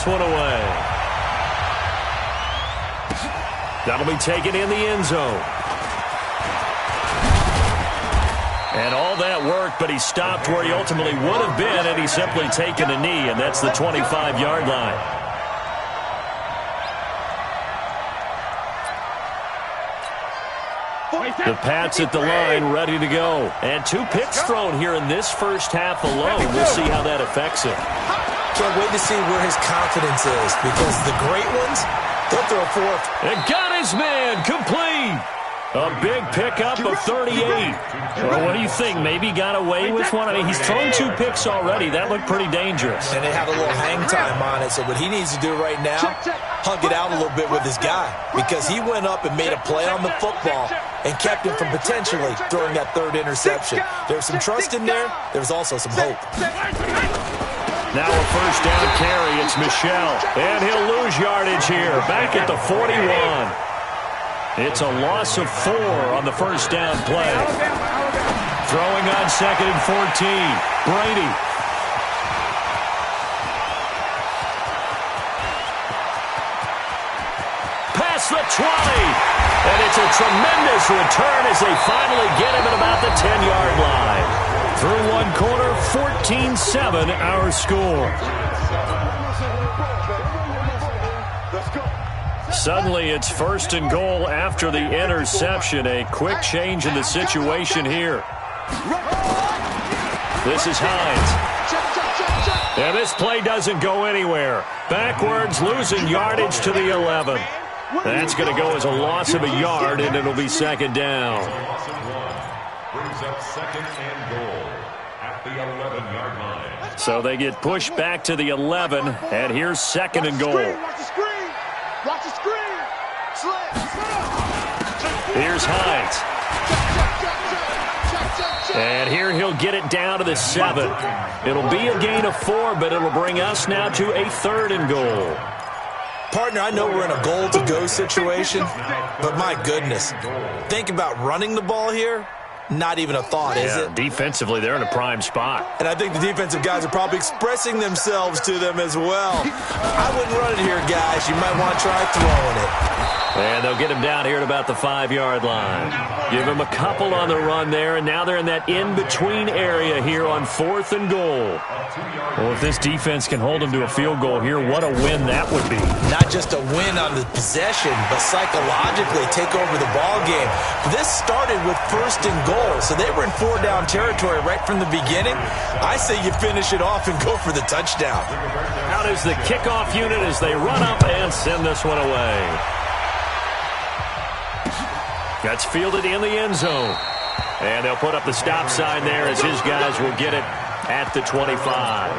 this one away. That'll be taken in the end zone. And all that worked, but he stopped where he ultimately would have been, and he's simply taken a knee, and that's the 25-yard line. The Pats at the line, ready to go. And 2 picks thrown here in this first half alone. We'll see how that affects him. Can't wait to see where his confidence is, because the great ones, they'll throw 4. And got his man complete. A big pickup of 38. Well, what do you think? Maybe got away with one? I mean, he's thrown 2 picks already. That looked pretty dangerous. And they have a little hang time on it, so what he needs to do right now, hug it out a little bit with his guy, because he went up and made a play on the football and kept him from potentially throwing that 3rd interception. There was some trust in there. There was also some hope. Now a first down carry. It's Michel. And he'll lose yardage here. Back at the 41. It's a loss of 4 on the first down play. Throwing on 2nd and 14. Brady. Past the 20. And it's a tremendous return as they finally get him at about the 10-yard line. Through one quarter, 14-7 our score. Suddenly, it's 1st and goal after the interception. A quick change in the situation here. This is Hines. And this play doesn't go anywhere. Backwards, losing yardage to the 11. That's going to go as a loss of a yard, and it'll be 2nd down. Brings up 2nd and goal at the 11-yard line. So they get pushed back to the 11, and here's 2nd and goal. Watch the screen. Here's Hines. And here he'll get it down to the 7. It'll be a gain of 4, but it'll bring us now to a 3rd and goal. Partner, I know we're in a goal-to-go situation, but my goodness, think about running the ball here. Not even a thought, is it? Defensively, they're in a prime spot. And I think the defensive guys are probably expressing themselves to them as well. I wouldn't run it here, guys. You might want to try throwing it. And they'll get him down here at about the 5-yard line. Give him a couple on the run there, and now they're in that in-between area here on 4th and goal. Well, if this defense can hold them to a field goal here, what a win that would be. Not just a win on the possession, but psychologically take over the ball game. This started with 1st and goal, so they were in 4-down territory right from the beginning. I say you finish it off and go for the touchdown. Out is the kickoff unit as they run up and send this one away. That's fielded in the end zone. And they'll put up the stop sign there as his guys will get it at the 25.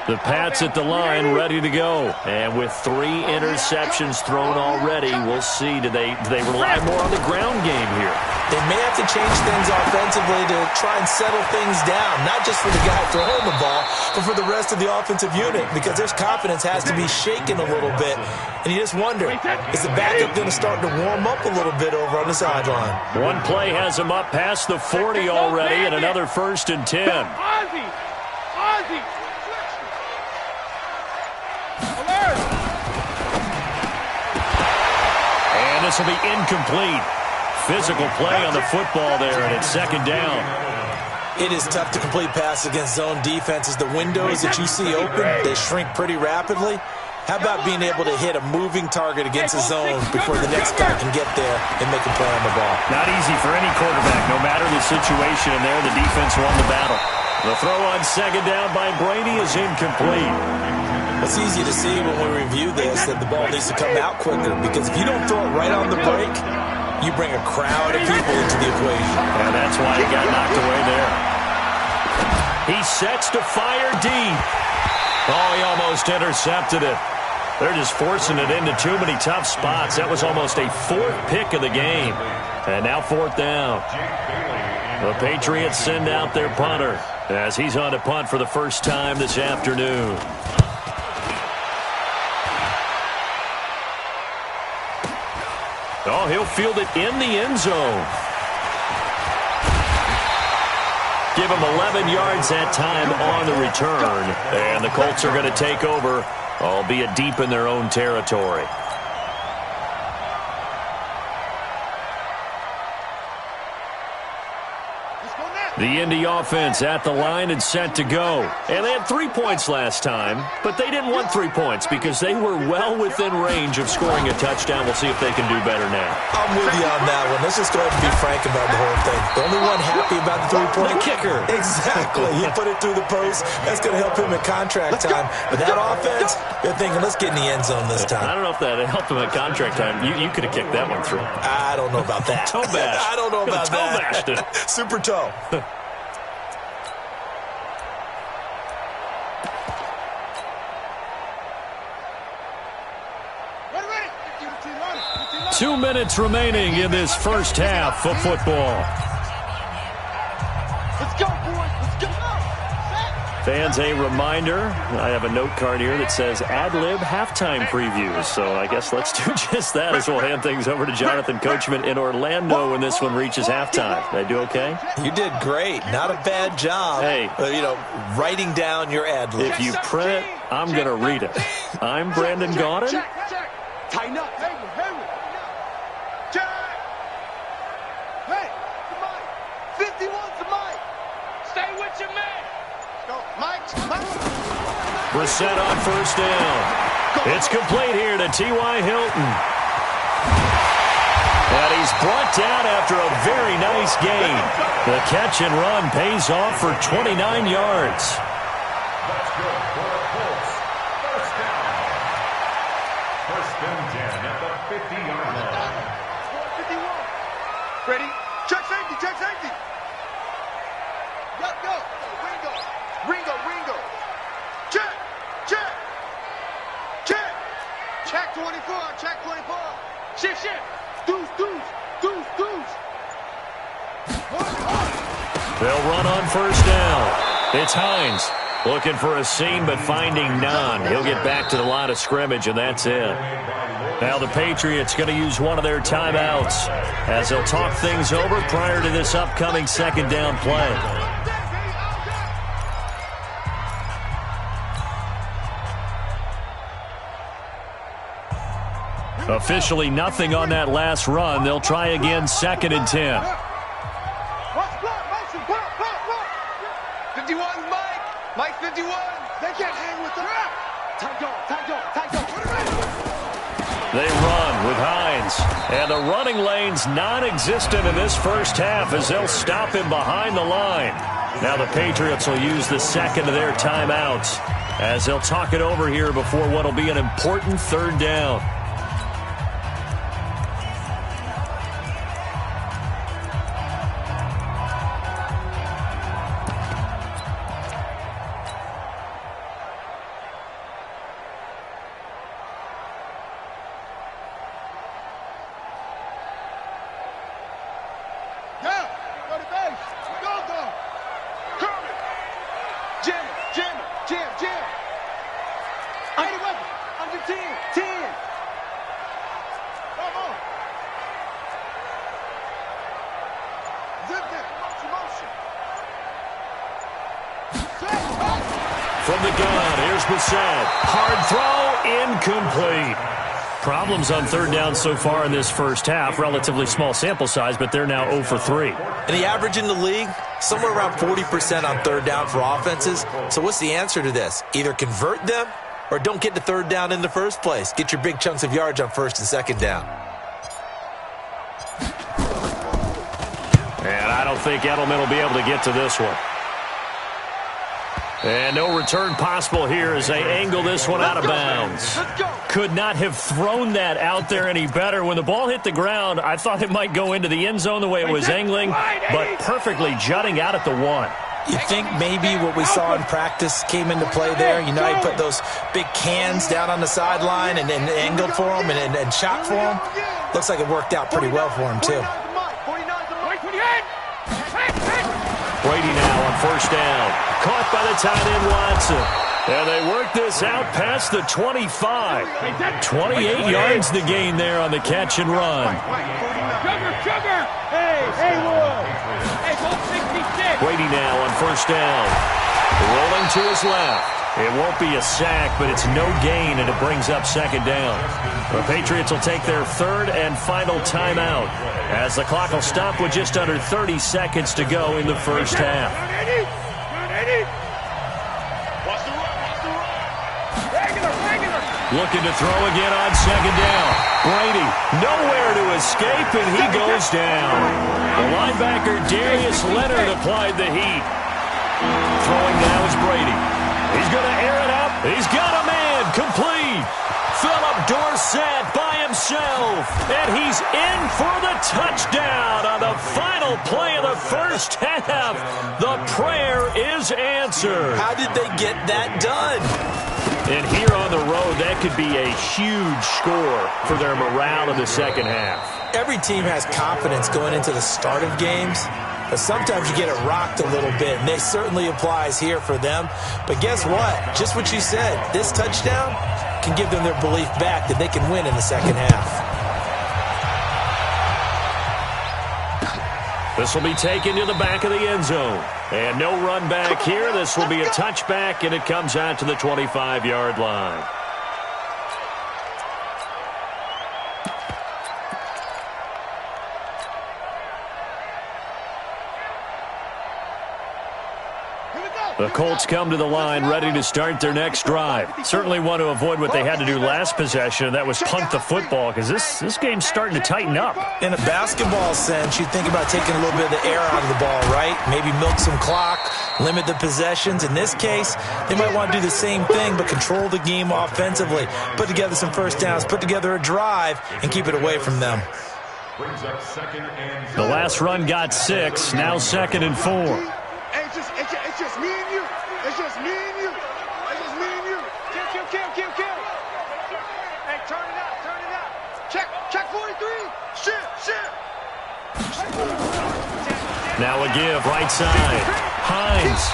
The Pats at the line, ready to go. And with 3 interceptions thrown already, we'll see. Do they rely more on the ground game here? They may have to change things offensively to try and settle things down, not just for the guy throwing the ball, but for the rest of the offensive unit, because their confidence has to be shaken a little bit. And you just wonder, is the backup going to start to warm up a little bit over on the sideline? One play has him up past the 40 already, and another 1st and 10. Ozzie! And this will be incomplete. Physical play on the football there, and it's 2nd down. It is tough to complete passes against zone defenses. The windows that you see open, they shrink pretty rapidly. How about being able to hit a moving target against a zone before the next guy can get there and make a play on the ball? Not easy for any quarterback, no matter the situation, and there the defense won the battle. The throw on 2nd down by Brady is incomplete. It's easy to see when we review this that the ball needs to come out quicker, because if you don't throw it right on the break, you bring a crowd of people into the equation. And that's why he got knocked away there. He sets to fire deep. Oh, he almost intercepted it. They're just forcing it into too many tough spots. That was almost a 4th pick of the game. And now 4th down. The Patriots send out their punter as he's on to punt for the first time this afternoon. Oh, he'll field it in the end zone. Give them 11 yards that time on the return. And the Colts are going to take over, albeit deep in their own territory. The Indy offense at the line and set to go. And they had 3 points last time, but they didn't want 3 points because they were well within range of scoring a touchdown. We'll see if they can do better now. I'm with you on that one. Let's just go ahead and be frank about the whole thing. The only one happy about the three-point kicker. Exactly. He put it through the post. That's going to help him in contract time. But that offense, they're thinking, let's get in the end zone this time. I don't know if that helped him at contract time. You could have kicked that one through. I don't know about that. Toe bash. I don't know about toe that. bashed it. Super toe. Two minutes remaining in this first half of football. Let's go, boys. Let's go. Fans, a reminder, I have a note card here that says ad-lib halftime previews. So I guess let's do just that as we'll hand things over to Jonathan Coachman in Orlando when this one reaches halftime. Did I do okay? You did great. Not a bad job. Hey. Writing down your ad-lib. If you print it, I'm going to read it. I'm Brandon Gaudin. Tighten up. Hey, Jack. Hey, to Mike. 51 to Mike. Stay with your man. Go, Mike. Brissett on first down. It's complete here to T.Y. Hilton. And he's brought down after a very nice gain. The catch and run pays off for 29 yards. That's good for the Colts. First down. First and 10 at the 50-yard line. 51. Ready? Check safety. Check safety. Go. Ringo. Check. Check 24. Check 24. Shift. Deuce. They'll run on first down. It's Hines looking for a seam but finding none. He'll get back to the line of scrimmage, and that's it. Now the Patriots going to use one of their timeouts as they'll talk things over prior to this upcoming second down play. Officially nothing on that last run. They'll try again second and 10. 51, Mike 51. They can't hang with the rap. Tight dog. They run with Hines. And the running lane's non-existent in this first half as they'll stop him behind the line. Now the Patriots will use the second of their timeouts as they'll talk it over here before what will be an important third down. From the gun, here's Brissett. Hard throw, incomplete. Problems on third down so far in this first half. Relatively small sample size, but they're now 0 for 3. And the average in the league, somewhere around 40% on third down for offenses. So what's the answer to this? Either convert them or don't get to third down in the first place. Get your big chunks of yards on first and second down. And I don't think Edelman will be able to get to this one. And no return possible here as they angle this one out of bounds. Could not have thrown that out there any better. When the ball hit the ground, I thought it might go into the end zone the way it was angling, but perfectly jutting out at the 1. You think maybe what we saw in practice came into play there? You know, he put those big cans down on the sideline and angled for him and shot for him. Looks like it worked out pretty well for him, too. Brady now on first down. Caught by the tight end, Watson. And they work this out past the 25. 28 yards to gain there on the catch and run. Sugar! Hey, Haywood! Hey, go 66! Brady now on first down. Rolling to his left. It won't be a sack, but it's no gain, and it brings up second down. The Patriots will take their third and final timeout as the clock will stop with just under 30 seconds to go in the first half. Looking to throw again on second down. Brady nowhere to escape, and he goes down. The linebacker Darius Leonard applied the heat. Throwing now is Brady. He's going to air it up. He's got a man complete. Philip Dorsett by himself. And he's in for the touchdown on the final play of the first half. The prayer is answered. How did they get that done? And here on the road, that could be a huge score for their morale in the second half. Every team has confidence going into the start of games, but sometimes you get it rocked a little bit, and it certainly applies here for them. But guess what? Just what you said, this touchdown can give them their belief back that they can win in the second half. This will be taken to the back of the end zone. And no run back here. This will be a touchback, and it comes out to the 25-yard line. The Colts come to the line ready to start their next drive. Certainly want to avoid what they had to do last possession, and that was punt the football, because this game's starting to tighten up. In a basketball sense, you think about taking a little bit of the air out of the ball, right? Maybe milk some clock, limit the possessions. In this case, they might want to do the same thing, but control the game offensively. Put together some first downs, put together a drive, and keep it away from them. The last run got 6, now 2nd and 4. It's just me and you. It's just me and you. It's just me and you. Kill. Hey, turn it out. Check 43. Shit. Now a give, right side. Hines.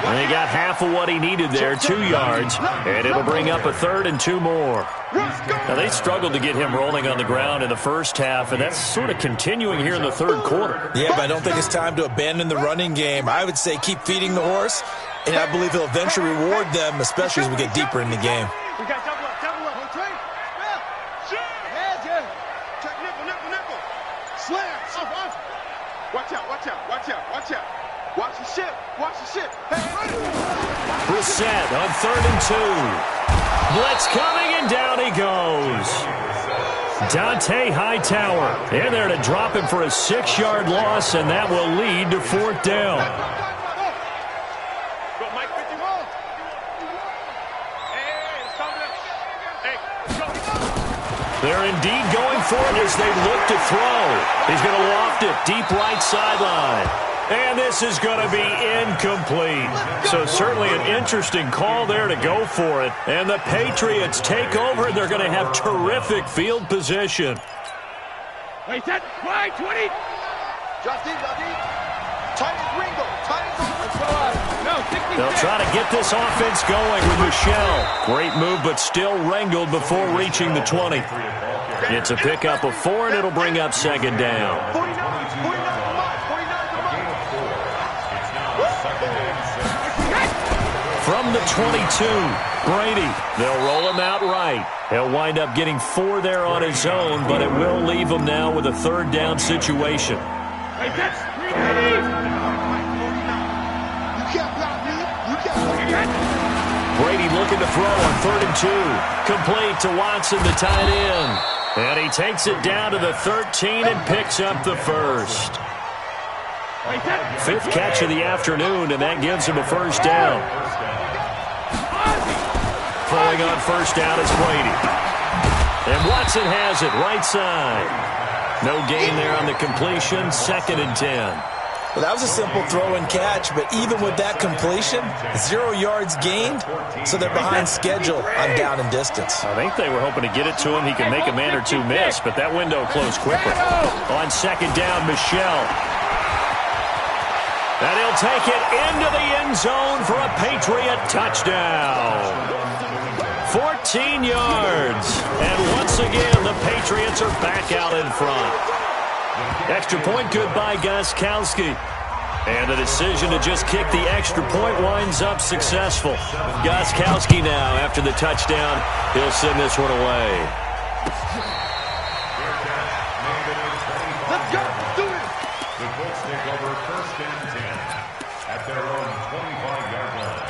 And he got half of what he needed there, 2 yards, and it'll bring up a 3rd and 2 more. Now, they struggled to get him rolling on the ground in the first half, and that's sort of continuing here in the third quarter. Yeah, but I don't think it's time to abandon the running game. I would say keep feeding the horse, and I believe he'll eventually reward them, especially as we get deeper in the game. We got double up. Check nipple. Slam. Watch out. Watch the ship. Hey. Brissett on 3rd and 2. Blitz coming, and down he goes. Dante Hightower in there to drop him for a 6-yard loss, and that will lead to 4th down. Go, Mike 51. Hey, They're indeed going for it as they look to throw. He's going to loft it deep right sideline. And this is going to be incomplete. So certainly an interesting call there to go for it. And the Patriots take over, and they're going to have terrific field position. Wait, set. Right, 20. Justin. Ringo. They'll try to get this offense going with Michelle. Great move, but still wrangled before reaching the 20. It's a pickup of 4, and it'll bring up 2nd down. 49. From the 22, Brady. They'll roll him out right. He'll wind up getting 4 there on his own, but it will leave him now with a 3rd down situation. Brady looking to throw on 3rd and 2. Complete to Watson, the tight end. And he takes it down to the 13 and picks up the 1st. 5th catch of the afternoon, and that gives him a 1st down. Throwing on 1st down is Brady. And Watson has it right side. No gain there on the completion, 2nd and 10. Well, that was a simple throw and catch, but even with that completion, 0 yards gained, so they're behind schedule on down and distance. I think they were hoping to get it to him. He can make a man or two miss, but that window closed quickly. On 2nd down, Michelle. And he'll take it into the end zone for a Patriot touchdown. 14 yards. And once again, the Patriots are back out in front. Extra point good by Gostkowski. And the decision to just kick the extra point winds up successful. Gostkowski now, after the touchdown, he'll send this one away. Let's go. Do it. The Colts take over 1st and 10 at their own 25-yard line.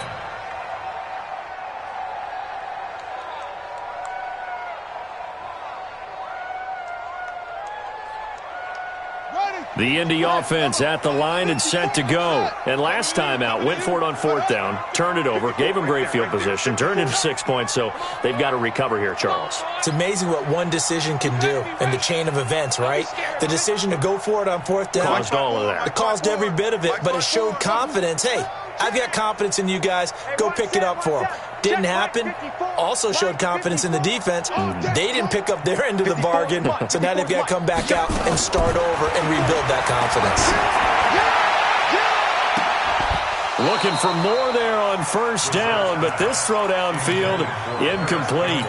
The Indy offense at the line and set to go. And last time out, went for it on 4th down, turned it over, gave them great field position, turned into 6 points, so they've got to recover here, Charles. It's amazing what one decision can do in the chain of events, right? The decision to go for it on 4th down. Caused all of that. It caused every bit of it, but it showed confidence. Hey, I've got confidence in you guys. Go pick it up for them. Didn't happen. Also showed confidence in the defense. They didn't pick up their end of the bargain, so now they've got to come back out and start over and rebuild that confidence. Looking for more there on 1st down, but this throw downfield incomplete.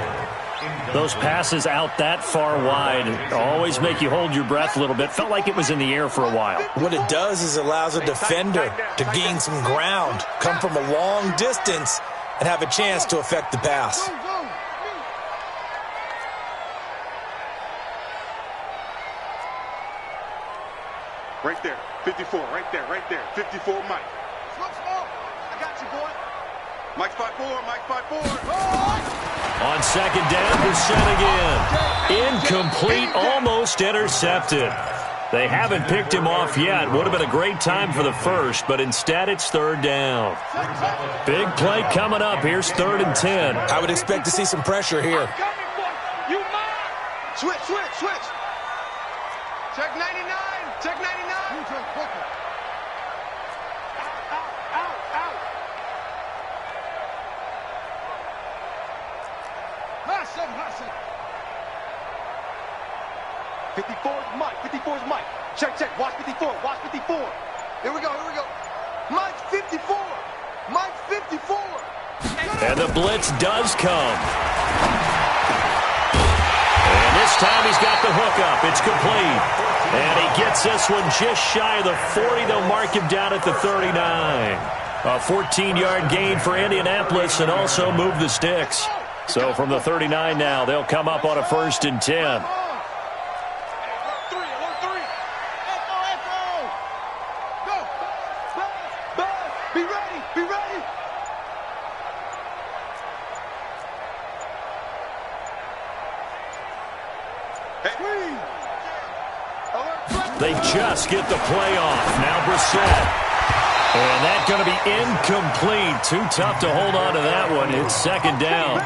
Those passes out that far wide always make you hold your breath a little bit. Felt like it was in the air for a while. What it does is it allows a defender to gain some ground, come from a long distance, and have a chance to affect the pass. Right there. 54. Right there. Right there. 54, Mike. Slow, slow. I got you, boy. Mike 5-4. Mike 5-4. On 2nd down, Brissett again. Incomplete, almost intercepted. They haven't picked him off yet. Would have been a great time for the first, but instead it's 3rd down. Big play coming up. Here's 3rd and 10. I would expect to see some pressure here. Switch, switch, switch. Check 99. Check 99. Out, out. High 7. 54 is Mike. 54 is Mike. Check, check. Watch 54. Watch 54. Here we go. Mike 54. Mike 54. And the blitz does come. And this time he's got the hook up. It's complete. And he gets this one just shy of the 40. They'll mark him down at the 39. A 14-yard gain for Indianapolis and also move the sticks. So from the 39 now, they'll come up on a 1st and 10. They just get the play off. Now Brissett. And that's going to be incomplete. Too tough to hold on to that one. It's 2nd down.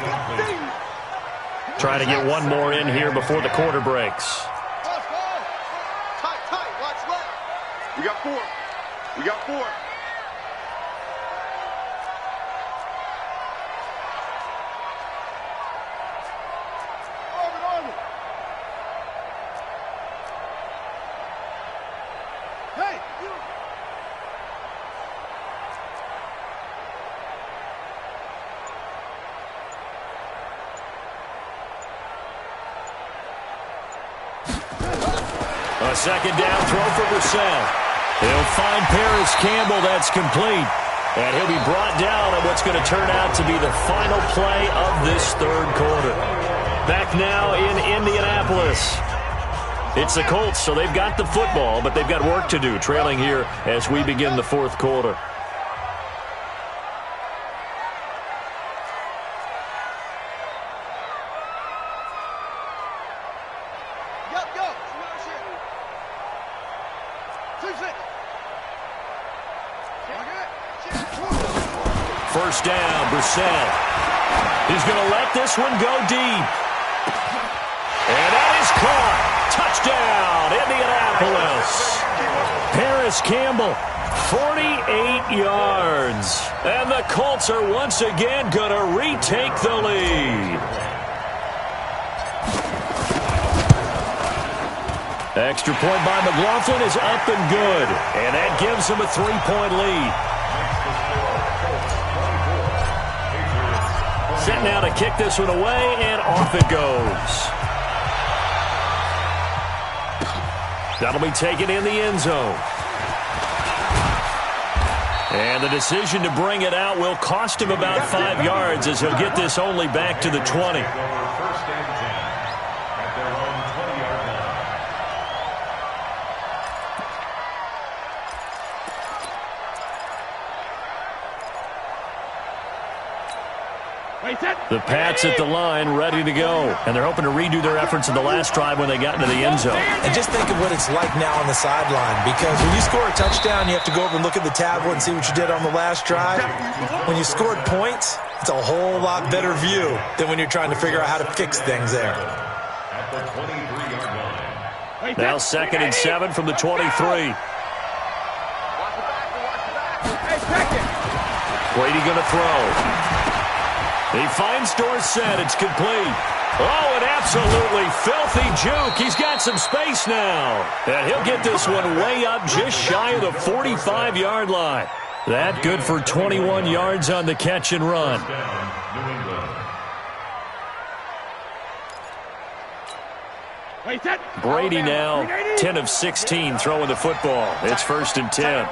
Trying to get one more in here before the quarter breaks. Tight. Watch left. We got 4. A 2nd down throw for Brissett. He'll find Paris Campbell. That's complete. And he'll be brought down on what's going to turn out to be the final play of this 3rd quarter. Back now in Indianapolis. It's the Colts, so they've got the football, but they've got work to do, trailing here as we begin the 4th quarter. First down, Brissett. He's going to let this one go deep. And that is caught. Touchdown, Indianapolis. Paris Campbell, 48 yards. And the Colts are once again going to retake the lead. Extra point by McLaughlin is up and good. And that gives him a 3-point lead. Set now to kick this one away, and off it goes. That'll be taken in the end zone. And the decision to bring it out will cost him about 5 yards as he'll get this only back to the 20. First and 10 at their own 20-yard line. The Pats at the line, ready to go. And they're hoping to redo their efforts in the last drive when they got into the end zone. And just think of what it's like now on the sideline, because when you score a touchdown, you have to go over and look at the tablet and see what you did on the last drive. When you scored points, it's a whole lot better view than when you're trying to figure out how to fix things there. At the 23-yard line. Now 2nd and 7 from the 23. Brady going to throw. He finds Dorsett. It's complete. Oh, an absolutely filthy juke. He's got some space now. And he'll get this one way up just shy of the 45-yard line. That good for 21 yards on the catch and run. Brady now 10 of 16 throwing the football. It's 1st and 10.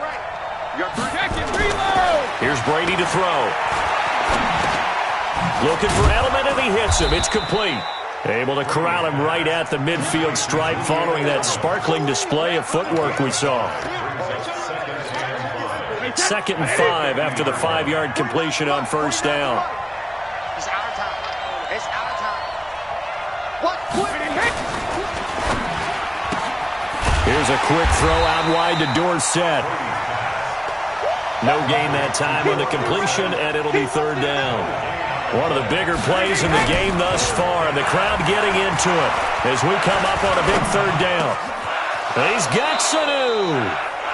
Here's Brady to throw. Looking for Edelman, and he hits him. It's complete. Able to corral him right at the midfield stripe following that sparkling display of footwork we saw. 2nd and 5 after the 5-yard completion on 1st down. It's our time. It's our time. What? Here's a quick throw out wide to Dorsett. No gain that time on the completion, and it'll be 3rd down. One of the bigger plays in the game thus far, and the crowd getting into it as we come up on a big 3rd down. He's got Sanu,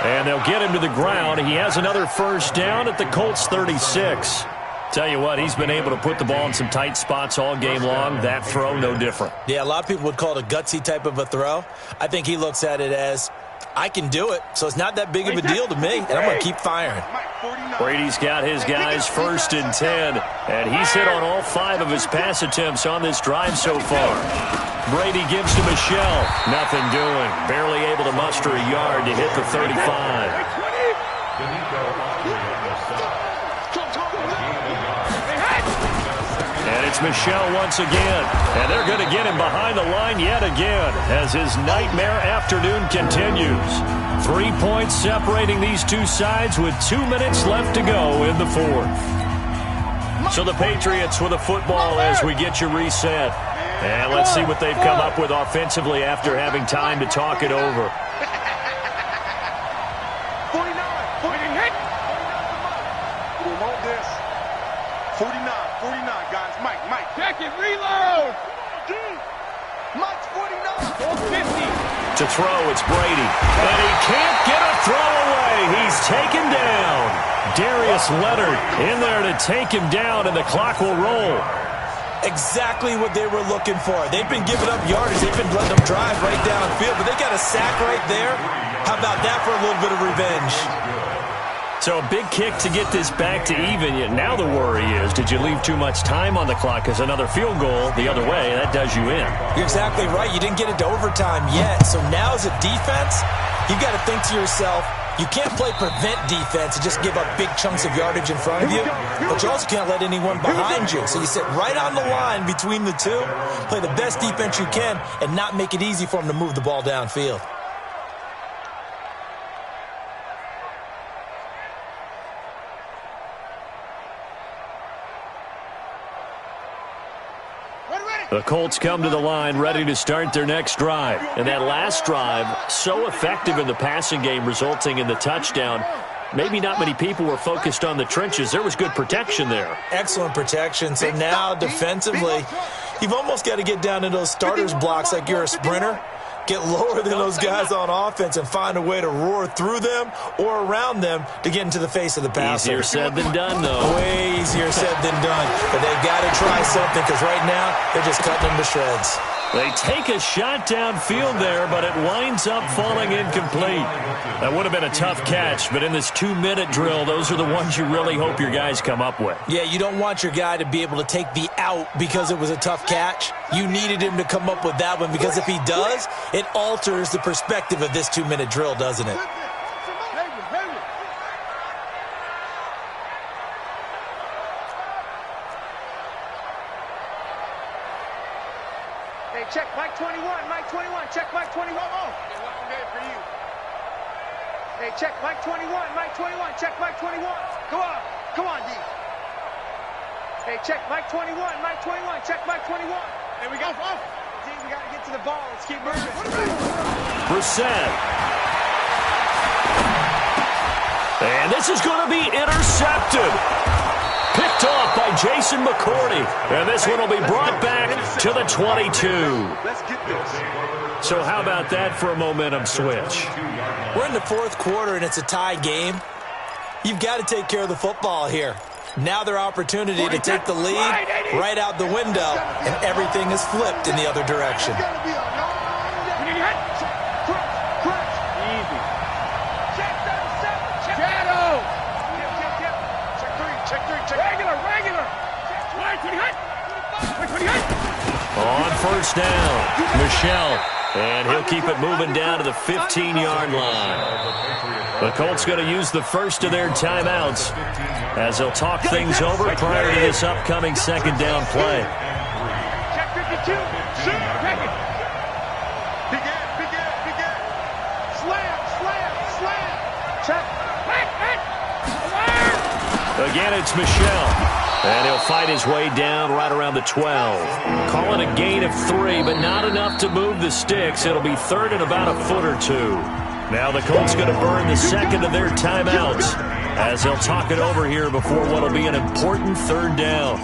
and they'll get him to the ground. He has another 1st down at the Colts 36. Tell you what, he's been able to put the ball in some tight spots all game long. That throw, no different. Yeah, a lot of people would call it a gutsy type of a throw. I think he looks at it as, I can do it, so it's not that big of a deal to me, and I'm going to keep firing. Brady's got his guys 1st and 10, and he's hit on all 5 of his pass attempts on this drive so far. Brady gives to Michelle. Nothing doing. Barely able to muster a yard to hit the 35. And it's Michelle once again. And they're going to get him behind the line yet again as his nightmare afternoon continues. 3 points separating these two sides with 2 minutes left to go in the 4th. So the Patriots with a football as we get you reset. And let's see what they've come up with offensively after having time to talk it over. 49. We want this. 49, guys. Mike. Check it, reload! Mike's 49. 50. To throw, it's Brady. And he can't get a throw away. He's taken down. Darius Leonard in there to take him down, and the clock will roll. Exactly what they were looking for. They've been giving up yardage. They've been letting them drive right downfield, but they got a sack right there. How about that for a little bit of revenge? So a big kick to get this back to even. Yet now the worry is, did you leave too much time on the clock? Because another field goal the other way, that does you in. You're exactly right. You didn't get it to overtime yet. So now as a defense, you've got to think to yourself, you can't play prevent defense and just give up big chunks of yardage in front of you, but you also can't let anyone behind you. So you sit right on the line between the two, play the best defense you can, and not make it easy for them to move the ball downfield. The Colts come to the line ready to start their next drive. And that last drive, so effective in the passing game, resulting in the touchdown. Maybe not many people were focused on the trenches. There was good protection there. Excellent protection. So now defensively, you've almost got to get down to those starters blocks like you're a sprinter. Get lower than those guys on offense and find a way to roar through them or around them to get into the face of the passer. Easier said than done, though. Way easier said than done. But they've got to try something because right now they're just cutting them to shreds. They take a shot downfield there, but it winds up falling incomplete. That would have been a tough catch, but in this 2-minute drill, those are the ones you really hope your guys come up with. Yeah, you don't want your guy to be able to take the out because it was a tough catch. You needed him to come up with that one because if he does, it alters the perspective of this 2-minute drill, doesn't it? check Mike 21. Mike 21. Check Mike 21. Oh, long day for you. Hey, check Mike 21. Mike 21. Check Mike 21. Come on. Come on, D. Hey, check Mike 21. Mike 21. Check Mike 21. Hey, we got off. D, we got to get to the ball. Let's keep moving. Brissett. And this is going to be intercepted. Picked off by Jason McCourty. And this one will be brought back to the 22. Let's get this. So how about that for a momentum switch? We're in the fourth quarter, and it's a tie game. You've got to take care of the football here. Now their opportunity to take the lead right out the window, and everything is flipped in the other direction. It's gonna be a long day. Crunch. Easy. Check 37. Check. Shadow. Check three. Regular. Check 20. On first down, Michelle. And he'll keep it moving down to the 15-yard line. The Colts going to use the first of their timeouts as they'll talk things over prior to this upcoming second down play. Check 52. Shoot. Begin. Slam. Check. Again, it's Michelle. And he'll fight his way down right around the 12. Call it a gain of 3, but not enough to move the sticks. It'll be third and about a foot or two. Now the Colts going to burn the second of their timeouts as they'll talk it over here before what will be an important third down.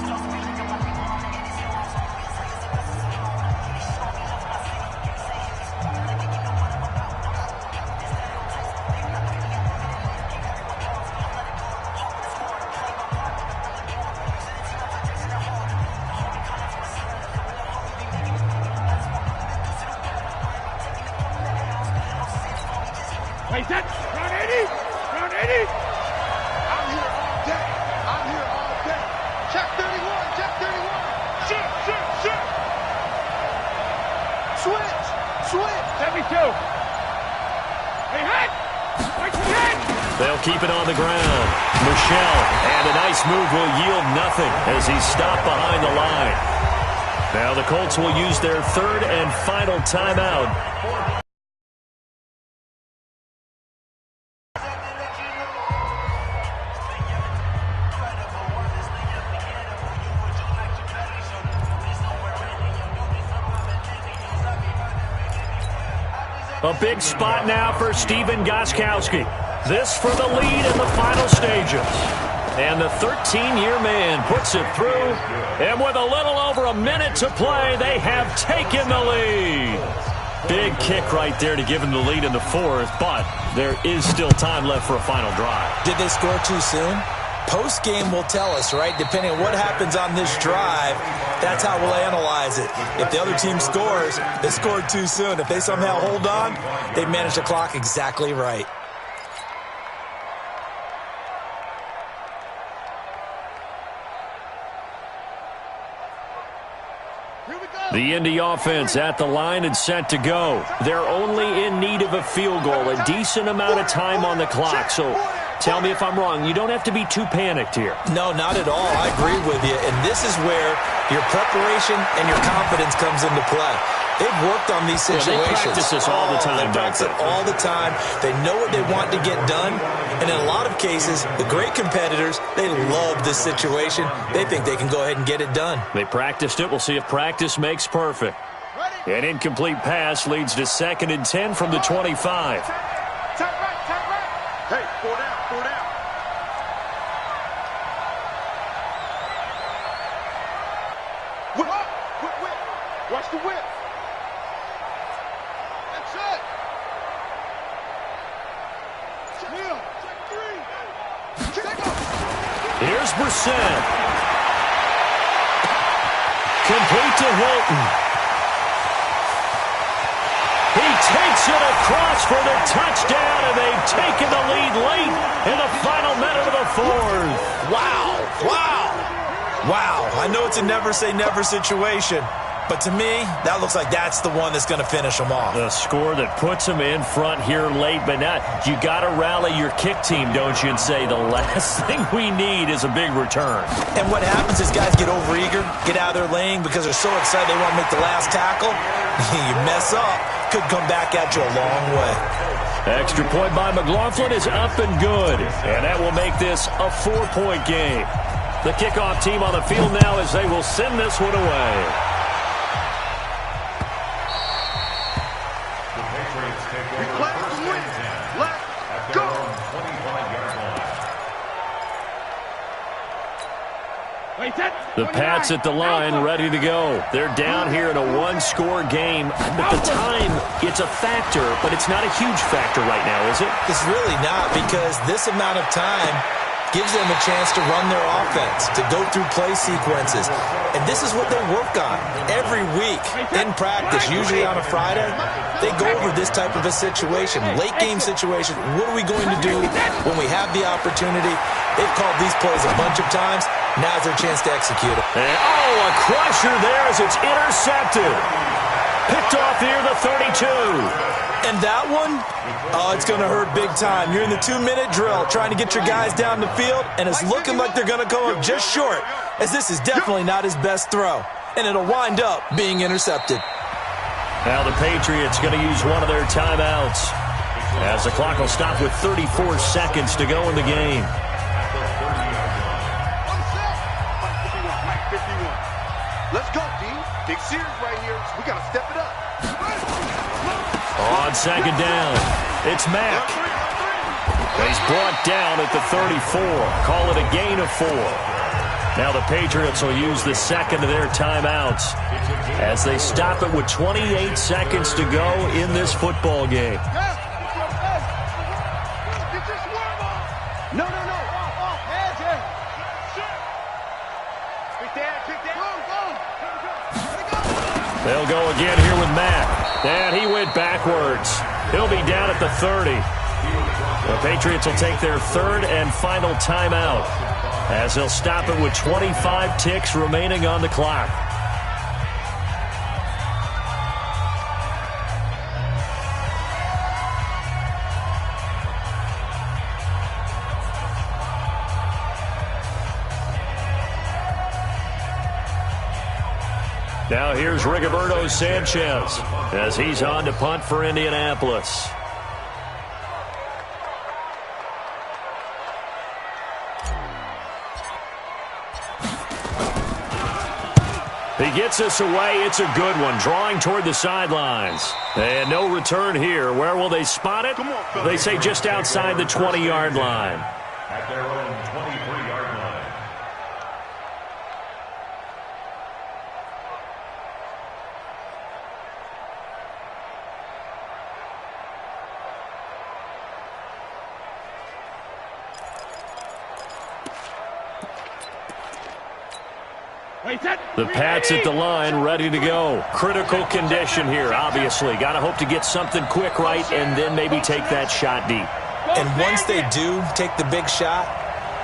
Wait, that's round 80. I'm here all day. Check 31. Shoot. Switch. 72. Hey, hit. Wait for the hit. They'll keep it on the ground. Michelle, and a nice move will yield nothing as he's stopped behind the line. Now the Colts will use their third and final timeout. A big spot now for Stephen Gostkowski. This for the lead in the final stages. And the 13-year man puts it through. And with a little over a minute to play, they have taken the lead. Big kick right there to give him the lead in the fourth, but there is still time left for a final drive. Did they score too soon? Post-game will tell us, right? Depending on what happens on this drive, that's how we'll analyze it. If the other team scores, they scored too soon. If they somehow hold on, they manage the clock exactly right. The Indy offense at the line and set to go. They're only in need of a field goal, a decent amount of time on the clock. So tell me if I'm wrong. You don't have to be too panicked here. No, not at all. I agree with you. And this is where your preparation and your confidence comes into play. They've worked on these situations. They practice this all the time. They practice it all the time. They know what they want to get done. And in a lot of cases, the great competitors, they love this situation. They think they can go ahead and get it done. They practiced it. We'll see if practice makes perfect. An incomplete pass leads to 2nd and 10 from the 25. Tight right. Hey, 4 down. Whip. Watch the whip. That's it. Check 3. Here's Brissett. Complete to Hilton. He takes it across for the touchdown, and they've taken the lead late in the final minute of the fourth. Wow. I know it's a never say never situation, But to me, that looks like that's the one that's going to finish them off. The score that puts them in front here late, but now you got to rally your kick team, don't you, and say the last thing we need is a big return. And what happens is guys get overeager, get out of their lane because they're so excited they want to make the last tackle. You mess up, could come back at you a long way. Extra point by McLaughlin is up and good, and that will make this a 4-point game. The kickoff team on the field now as they will send this one away. The Pats at the line, ready to go. They're down here in a one-score game. At the time, it's a factor, but it's not a huge factor right now, is it? It's really not, because this amount of time gives them a chance to run their offense, to go through play sequences. And this is what they work on every week in practice, usually on a Friday. They go over this type of a situation, late-game situation. What are we going to do when we have the opportunity? They've called these plays a bunch of times. Now's their chance to execute it. And, a crusher there as it's intercepted. Picked off near the 32. And that one, it's going to hurt big time. You're in the 2-minute drill trying to get your guys down the field, and it's looking like they're going to come up just short, as this is definitely not his best throw. And it'll wind up being intercepted. Now the Patriots going to use one of their timeouts, as the clock will stop with 34 seconds to go in the game. Let's go, D. Big series right here. We got to step it up. On second down, it's Mack. He's brought down at the 34. Call it a gain of 4. Now the Patriots will use the second of their timeouts as they stop it with 28 seconds to go in this football game. No. Off. Hands in. Pick that. They'll go again here with Mack. And he went backwards. He'll be down at the 30. The Patriots will take their third and final timeout as they'll stop it with 25 ticks remaining on the clock. Now here's Rigoberto Sanchez as he's on to punt for Indianapolis. He gets us away. It's a good one, drawing toward the sidelines. And no return here. Where will they spot it? They say just outside the 20-yard line. At their own 23-yard line. The Pats at the line, ready to go. Critical condition here, obviously. Got to hope to get something quick right and then maybe take that shot deep. And once they do take the big shot,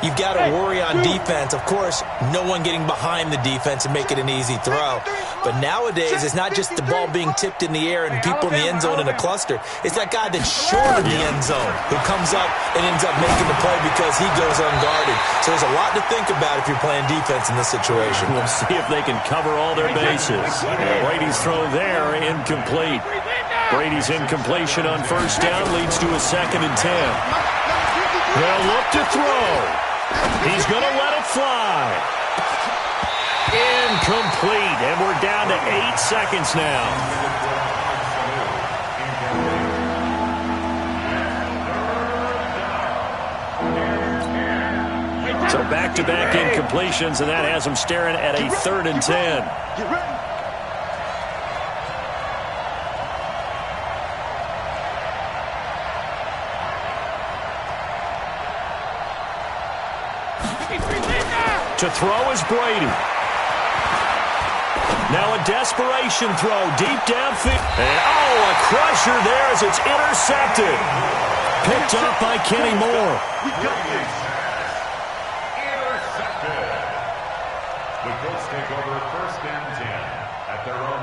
you've got to worry on defense. Of course, no one getting behind the defense and make it an easy throw. But nowadays, it's not just the ball being tipped in the air and people in the end zone in a cluster. It's that guy that's short of the end zone who comes up and ends up making the play because he goes unguarded. So there's a lot to think about if you're playing defense in this situation. We'll see if they can cover all their bases. Brady's throw there, incomplete. Brady's incompletion on first down leads to a 2nd and 10. They'll look to throw. He's going to let it fly. Incomplete, and we're down to 8 seconds now. So back-to-back incompletions, and that has them staring at a 3rd and 10. Get ready. To throw is Brady. Now a desperation throw deep downfield. And a crusher there as it's intercepted. Picked up by Kenny Moore. Intercepted. The Colts take over 1st and 10 at their own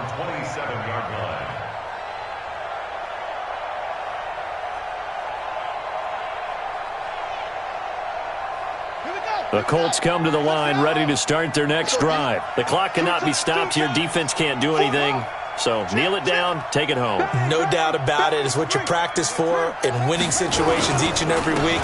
The Colts come to the line ready to start their next drive. The clock cannot be stopped here. Defense can't do anything. So kneel it down, take it home. No doubt about it. It's what you practice for in winning situations each and every week.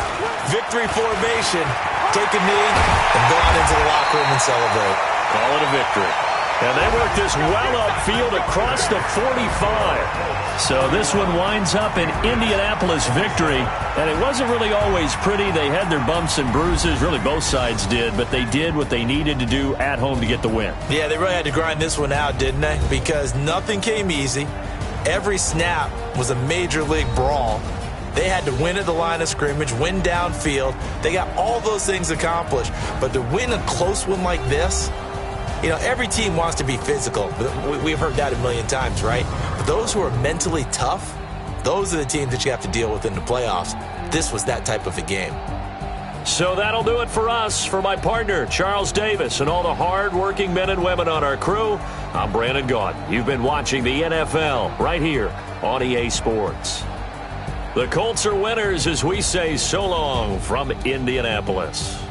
Victory formation. Take a knee and go on into the locker room and celebrate. Call it a victory. And they work this well upfield across the 45. So this one winds up an Indianapolis victory. And it wasn't really always pretty. They had their bumps and bruises. Really, both sides did. But they did what they needed to do at home to get the win. Yeah, they really had to grind this one out, didn't they? Because nothing came easy. Every snap was a major league brawl. They had to win at the line of scrimmage, win downfield. They got all those things accomplished. But to win a close one like this, you know, every team wants to be physical. We've heard that a million times, right? But those who are mentally tough, those are the teams that you have to deal with in the playoffs. This was that type of a game. So that'll do it for us. For my partner, Charles Davis, and all the hard-working men and women on our crew, I'm Brandon Gaudin. You've been watching the NFL right here on EA Sports. The Colts are winners as we say so long from Indianapolis.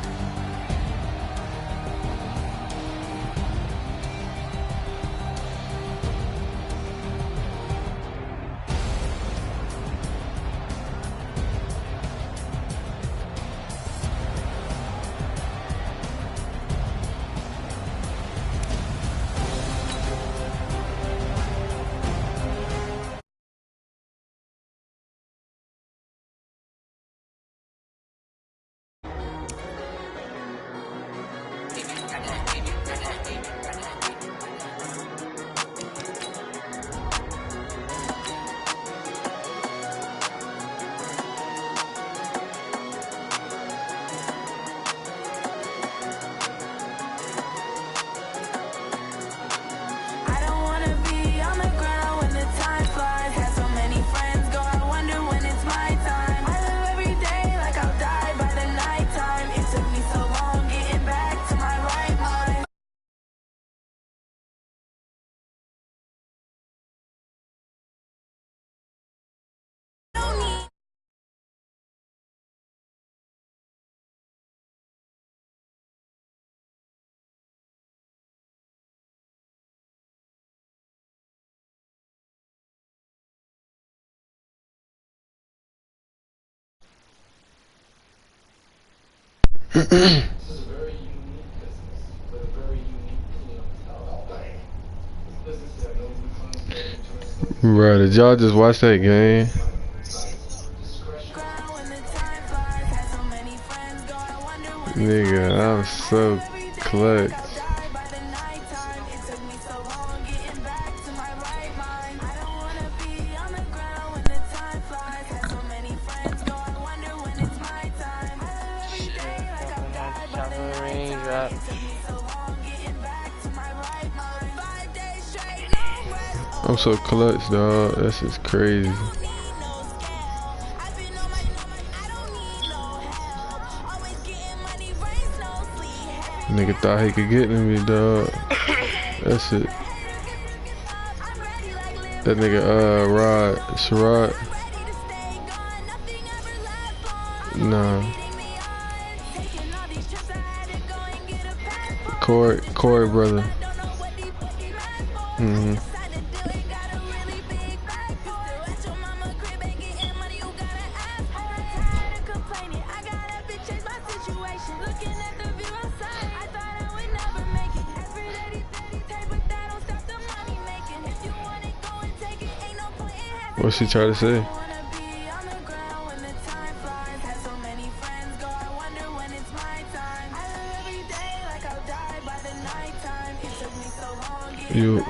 Bro, did y'all just watch that game? Nigga, I'm so clutch. I'm so clutch, dog. This is crazy. Nigga thought he could get to me, dog. That's it. That nigga, Sherrod. Nah. Corey brother. What's she trying to say? You.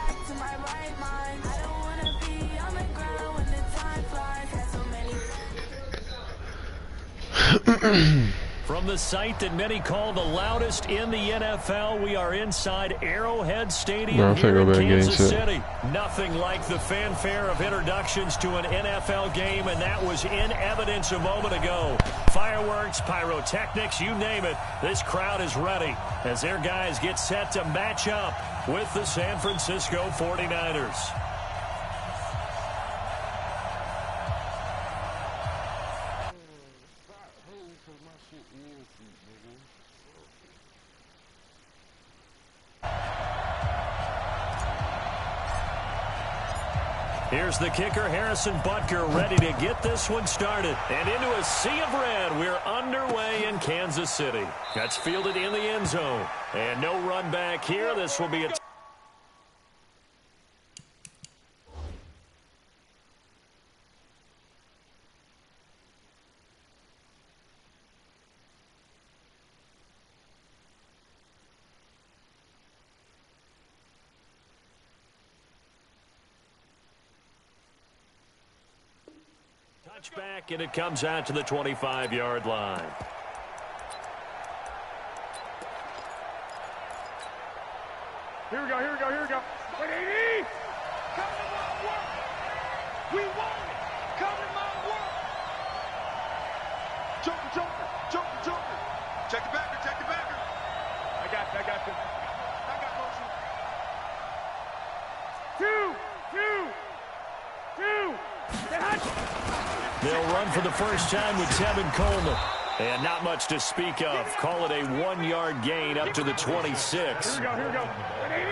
From the site that many call the loudest in the NFL, we are inside Arrowhead Stadium here in Kansas City. Nothing like the fanfare of introductions to an NFL game, and that was in evidence a moment ago. Fireworks, pyrotechnics, you name it. This crowd is ready as their guys get set to match up with the San Francisco 49ers. Here's the kicker, Harrison Butker, ready to get this one started. And into a sea of red, we're underway in Kansas City. That's fielded in the end zone. And no run back here. This will be a... Touchback, and it comes out to the 25-yard line. Here we go, here we go, here we go. 180! Come to my work. We want it. Come to my work. Joker, Joker, Joker, Joker. Check the backer, check the backer. I got you, I got you. I got motion. Two. Get hot. They'll run for the first time with Tevin Coleman. And not much to speak of. Call it a 1-yard gain up to the 26. Here we go.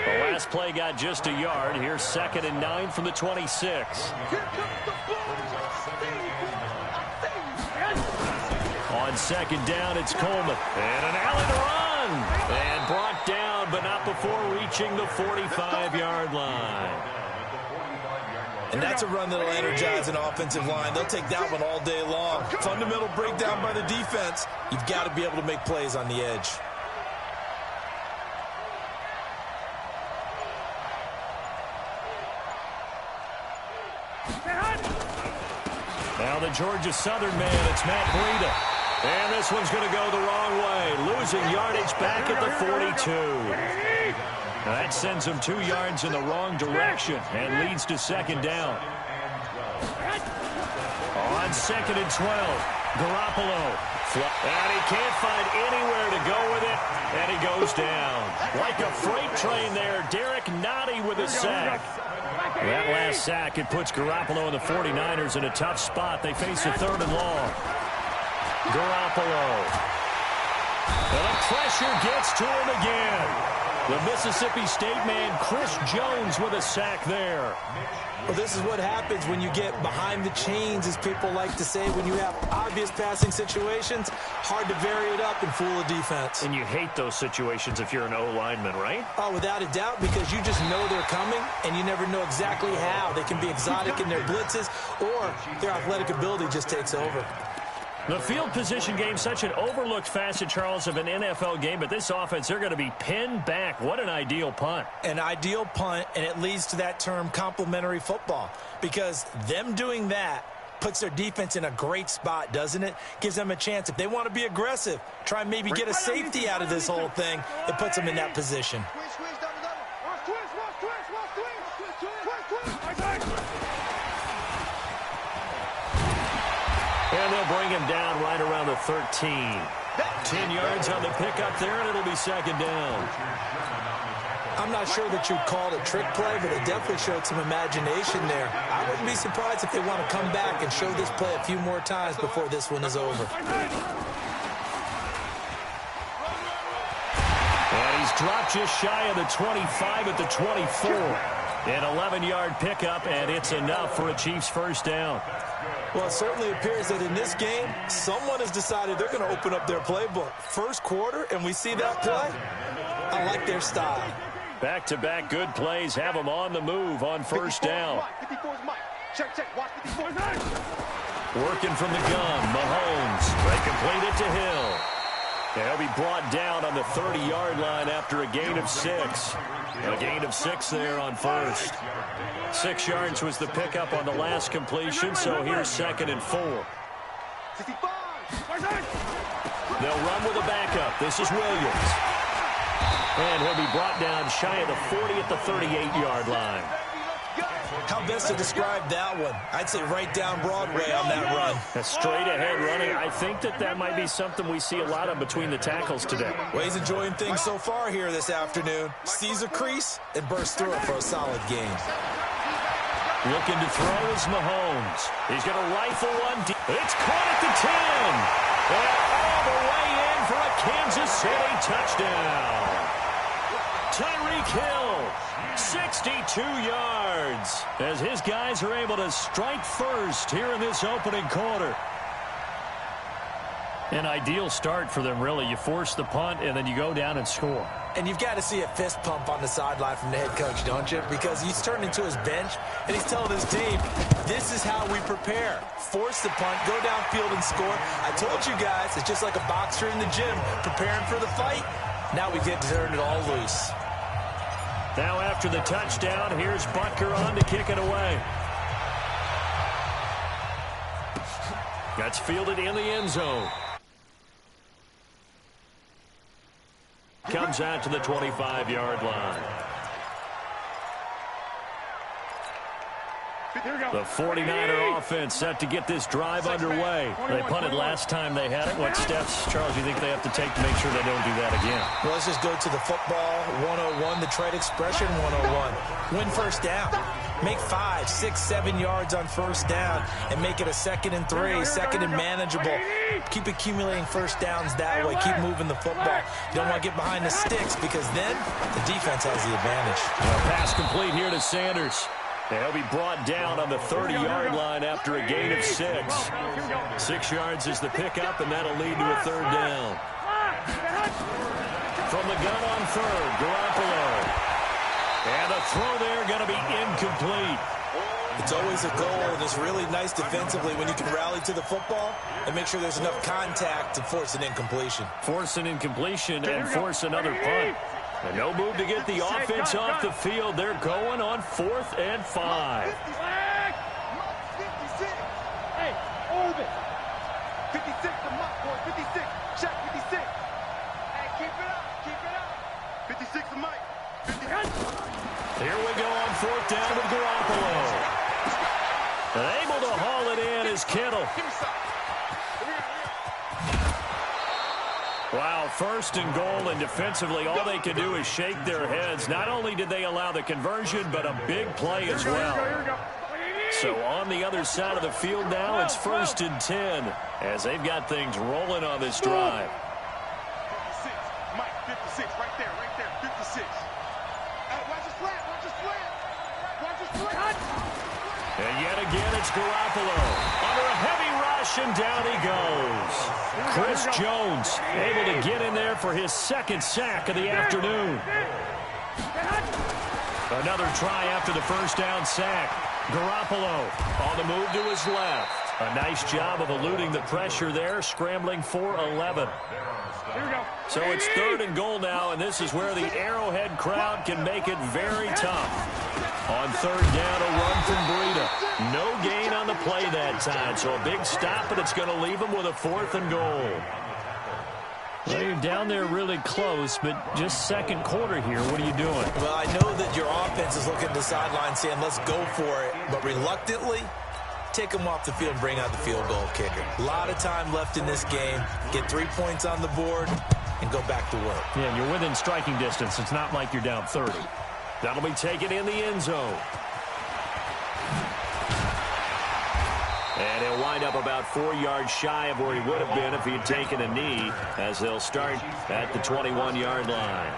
The last play got just a yard. Here's 2nd and 9 from the 26. Here comes the ball. On 2nd down, it's Coleman. And an alley to run. And brought down, but not before reaching the 45-yard line. And that's a run that'll energize an offensive line. They'll take that one all day long. Fundamental breakdown by the defense. You've got to be able to make plays on the edge. Now the Georgia Southern man, it's Matt Breida. And this one's going to go the wrong way. Losing yardage back at the 42. Now that sends him 2 yards in the wrong direction and leads to 2nd down. On 2nd and 12, Garoppolo. And he can't find anywhere to go with it, and he goes down. Like a freight train there, Derek Nottie with a sack. That last sack, it puts Garoppolo and the 49ers in a tough spot. They face a 3rd and long. Garoppolo. And the pressure gets to him again. The Mississippi State man, Chris Jones, with a sack there. Well, this is what happens when you get behind the chains, as people like to say. When you have obvious passing situations, hard to vary it up and fool a defense. And you hate those situations if you're an O-lineman, right? Oh, without a doubt, because you just know they're coming, and you never know exactly how. They can be exotic in their blitzes, or their athletic ability just takes over. The field position game, such an overlooked facet, Charles, of an NFL game, but this offense, they're going to be pinned back. What an ideal punt. An ideal punt, and it leads to that term complementary football, because them doing that puts their defense in a great spot, doesn't it? Gives them a chance. If they want to be aggressive, try and maybe get a safety out of this whole thing, it puts them in that position. And they'll bring him down right around the 13. 10 yards on the pickup there, and it'll be 2nd down. I'm not sure that you'd call it a trick play, but it definitely showed some imagination there. I wouldn't be surprised if they want to come back and show this play a few more times before this one is over. And he's dropped just shy of the 25 at the 24. An 11-yard pickup, and it's enough for a Chiefs 1st down. Well, it certainly appears that in this game, someone has decided they're going to open up their playbook. First quarter, and we see that play. I like their style. Back-to-back good plays have them on the move on 1st down. Working from the gun, Mahomes. They complete it to Hill. And he'll be brought down on the 30-yard line after a gain of 6. A gain of 6 there on 1st. 6 yards was the pickup on the last completion, so here's 2nd and 4. They'll run with a backup. This is Williams. And he'll be brought down shy of the 40 at the 38-yard line. How best to describe that one? I'd say right down Broadway on that run. A straight-ahead running. I think that might be something we see a lot of between the tackles today. Well, he's enjoying things so far here this afternoon. Sees a crease and bursts through it for a solid game. Looking to throw is Mahomes. He's going to rifle one deep. It's caught at the 10. And all the way in for a Kansas City touchdown. Tyreek Hill, 62 yards, as his guys are able to strike first here in this opening quarter. An ideal start for them, really. You force the punt, and then you go down and score. And you've got to see a fist pump on the sideline from the head coach, don't you? Because he's turned into his bench, and he's telling his team, this is how we prepare. Force the punt, go downfield and score. I told you guys, it's just like a boxer in the gym preparing for the fight. Now we get to turn it all loose. Now after the touchdown, here's Butker on to kick it away. That's fielded in the end zone. Comes out to the 25-yard line. The 49er offense set to get this drive underway. They punted last time they had it. What steps, Charles, do you think they have to take to make sure they don't do that again? Well, let's just go to the football 101, the trade expression 101. Win first down. Make 5, 6, 7 yards on first down and make it a 2nd and 3, 2nd and manageable. Keep accumulating first downs that way. Keep moving the football. You don't want to get behind the sticks because then the defense has the advantage. Pass complete here to Sanders. He'll be brought down on the 30-yard line after a gain of 6. 6 yards is the pickup, and that'll lead to a third down. From the gun on third, Garoppolo. And the throw there going to be incomplete. It's always a goal, and it's really nice defensively when you can rally to the football and make sure there's enough contact to force an incompletion. Force an incompletion and force another punt. And no move to get the offense off the field. They're going on 4th and 5. 56. Hey, hold it. 56, the muck, boy. 56. Check 56. Hey, keep it up. Keep it up. 56, the mic. 56. Here we go on 4th down with Garoppolo. And able to haul it in is Kittle. Wow, 1st and goal, and defensively all they can do is shake their heads. Not only did they allow the conversion, but a big play as well. So on the other side of the field now, it's 1st and 10 as they've got things rolling on this drive. 56, Mike, 56, right there, 56. Watch the slant, watch the slant. Watch the slant. And yet again, it's Garoppolo. Under a heavy rush, and down he goes. Chris Jones able to get in there for his 2nd sack of the afternoon. Another try after the first down sack. Garoppolo on the move to his left. A nice job of eluding the pressure there, scrambling for 11. So it's 3rd and goal now, and this is where the Arrowhead crowd can make it very tough. On 3rd down, a run from Breida. No gain on the play that time, so a big stop, and it's going to leave him with a 4th and goal. Well, you're down there really close, but just 2nd quarter here. What are you doing? Well, I know that your offense is looking at the sideline saying, let's go for it, but reluctantly, take them off the field and bring out the field goal kicker. A lot of time left in this game. Get 3 points on the board and go back to work. Yeah, you're within striking distance. It's not like you're down 30. That'll be taken in the end zone. And he'll wind up about 4 yards shy of where he would have been if he had taken a knee, as they'll start at the 21-yard line.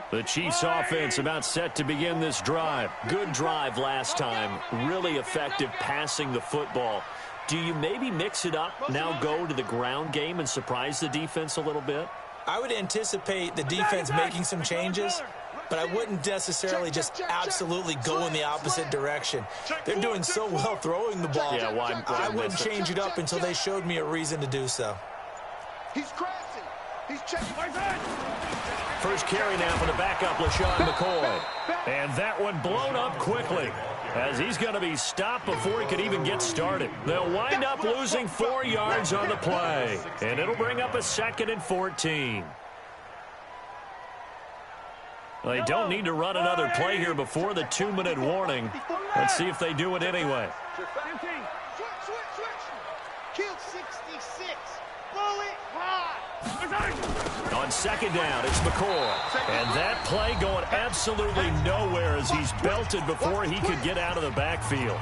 The Chiefs offense about set to begin this drive. Good drive last time. Really effective passing the football. Do you maybe mix it up, now go to the ground game and surprise the defense a little bit? I would anticipate the defense making some changes, but I wouldn't necessarily just absolutely go in the opposite direction. They're doing so well throwing the ball. Yeah, why I wouldn't change it up until they showed me a reason to do so. He's crashing. He's checking. First carry now for the backup, LaShawn McCoy. And that one blown up quickly, as he's going to be stopped before he could even get started. They'll wind up losing 4 yards on the play, and it'll bring up a 2nd and 14. They don't need to run another play here before the 2-minute warning. Let's see if they do it anyway. Kill 66. Bullet high. On second down, it's McCoy. And that play going absolutely nowhere as he's belted before he could get out of the backfield.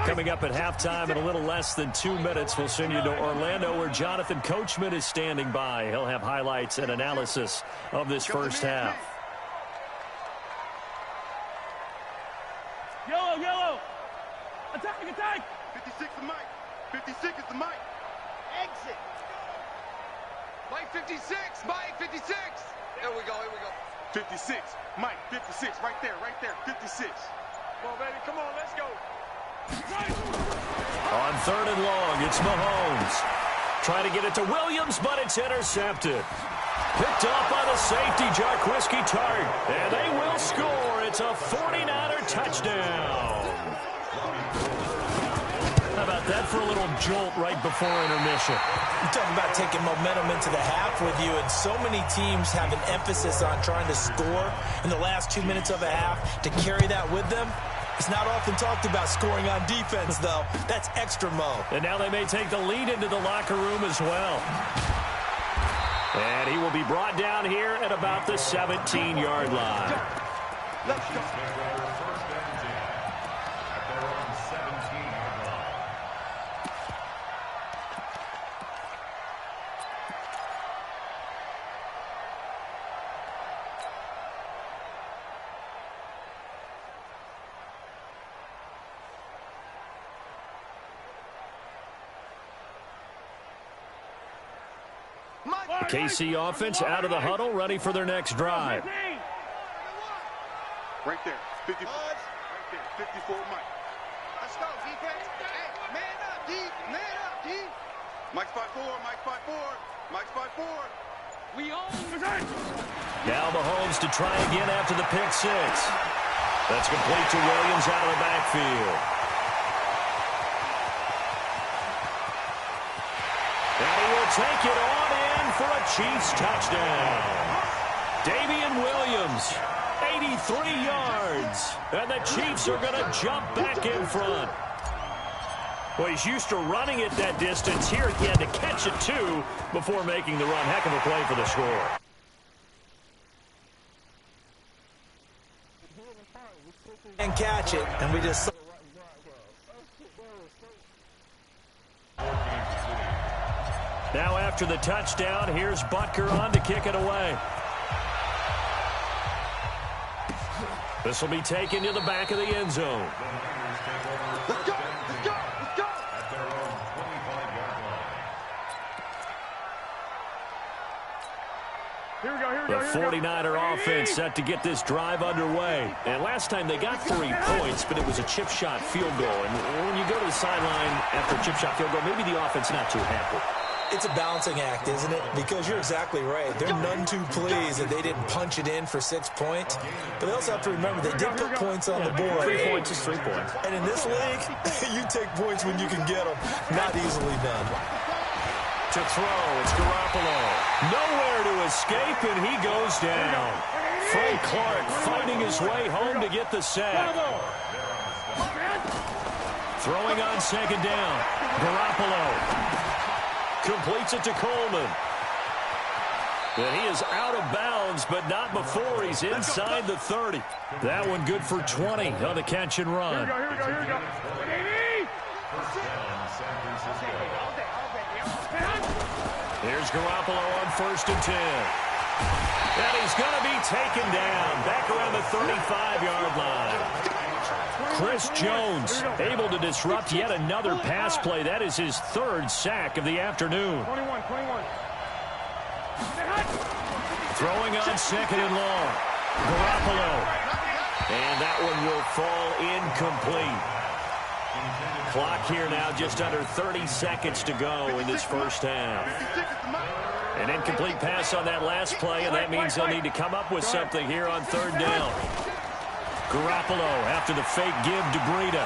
Coming up at halftime in a little less than 2 minutes, we'll send you to Orlando where Jonathan Coachman is standing by. He'll have highlights and analysis of this first half. Yellow, yellow. Attack, attack. 56 is Mike. 56 is the Mike. Exit. Mike 56. Mike 56. Here we go. 56. Mike 56. Right there. 56. Come on, baby. Come on. Let's go. On third and long, it's Mahomes. Trying to get it to Williams, but it's intercepted. Picked up by the safety, Jarquiski Tart. And they will score. It's a 49er touchdown. How about that for a little jolt right before intermission? You're talking about taking momentum into the half with you, and so many teams have an emphasis on trying to score in the last 2 minutes of a half. To carry that with them, it's not often talked about scoring on defense, though. That's extra mo. And now they may take the lead into the locker room as well. And he will be brought down here at about the 17-yard line. Let's go. The KC offense out of the huddle, ready for their next drive. Right there. 54. Right there. 54, Mike. Let's go, defense. Hey, man up, D. Man up, D. Mike's 5'4". Mike's 5'4". Mike's 5'4". We own the game. Now Mahomes to try again after the pick six. That's complete to Williams out of the backfield. And he will take it on in for a Chiefs touchdown. Damian Williams, 83 yards. And the Chiefs are going to jump back in front. Well, he's used to running it that distance. Here he had to catch it, too, before making the run. Heck of a play for the score. And catch it, and we just... Now after the touchdown, here's Butker on to kick it away. This will be taken to the back of the end zone. Let's go. Let's go. Let's go. Here we go, here we The go. 49er offense set to get this drive underway. And last time they got 3 points, but it was a chip shot field goal. And when you go to the sideline after a chip shot field goal, maybe the offense not too happy. It's a balancing act, isn't it? Because you're exactly right. They're none too pleased that they didn't punch it in for 6 points. But they also have to remember they did put points on the board. 3 points is 3 points. And in this league, you take points when you can get them. Not easily done. To throw, it's Garoppolo. Nowhere to escape, and he goes down. Frank Clark finding his way home to get the sack. Throwing on second down. Garoppolo completes it to Coleman. And he is out of bounds, but not before he's inside the 30. That one good for 20 on the catch and run. Here we go, here we go. Here's Garoppolo on 1st and 10. And he's going to be taken down back around the 35-yard line. Chris Jones able to disrupt yet another pass play. That is his 3rd sack of the afternoon. 21. Throwing on second and long. Garoppolo. And that one will fall incomplete. Clock here now just under 30 seconds to go in this first half. An incomplete pass on that last play, and that means they'll need to come up with something here on 3rd down. Garoppolo after the fake give to Breida.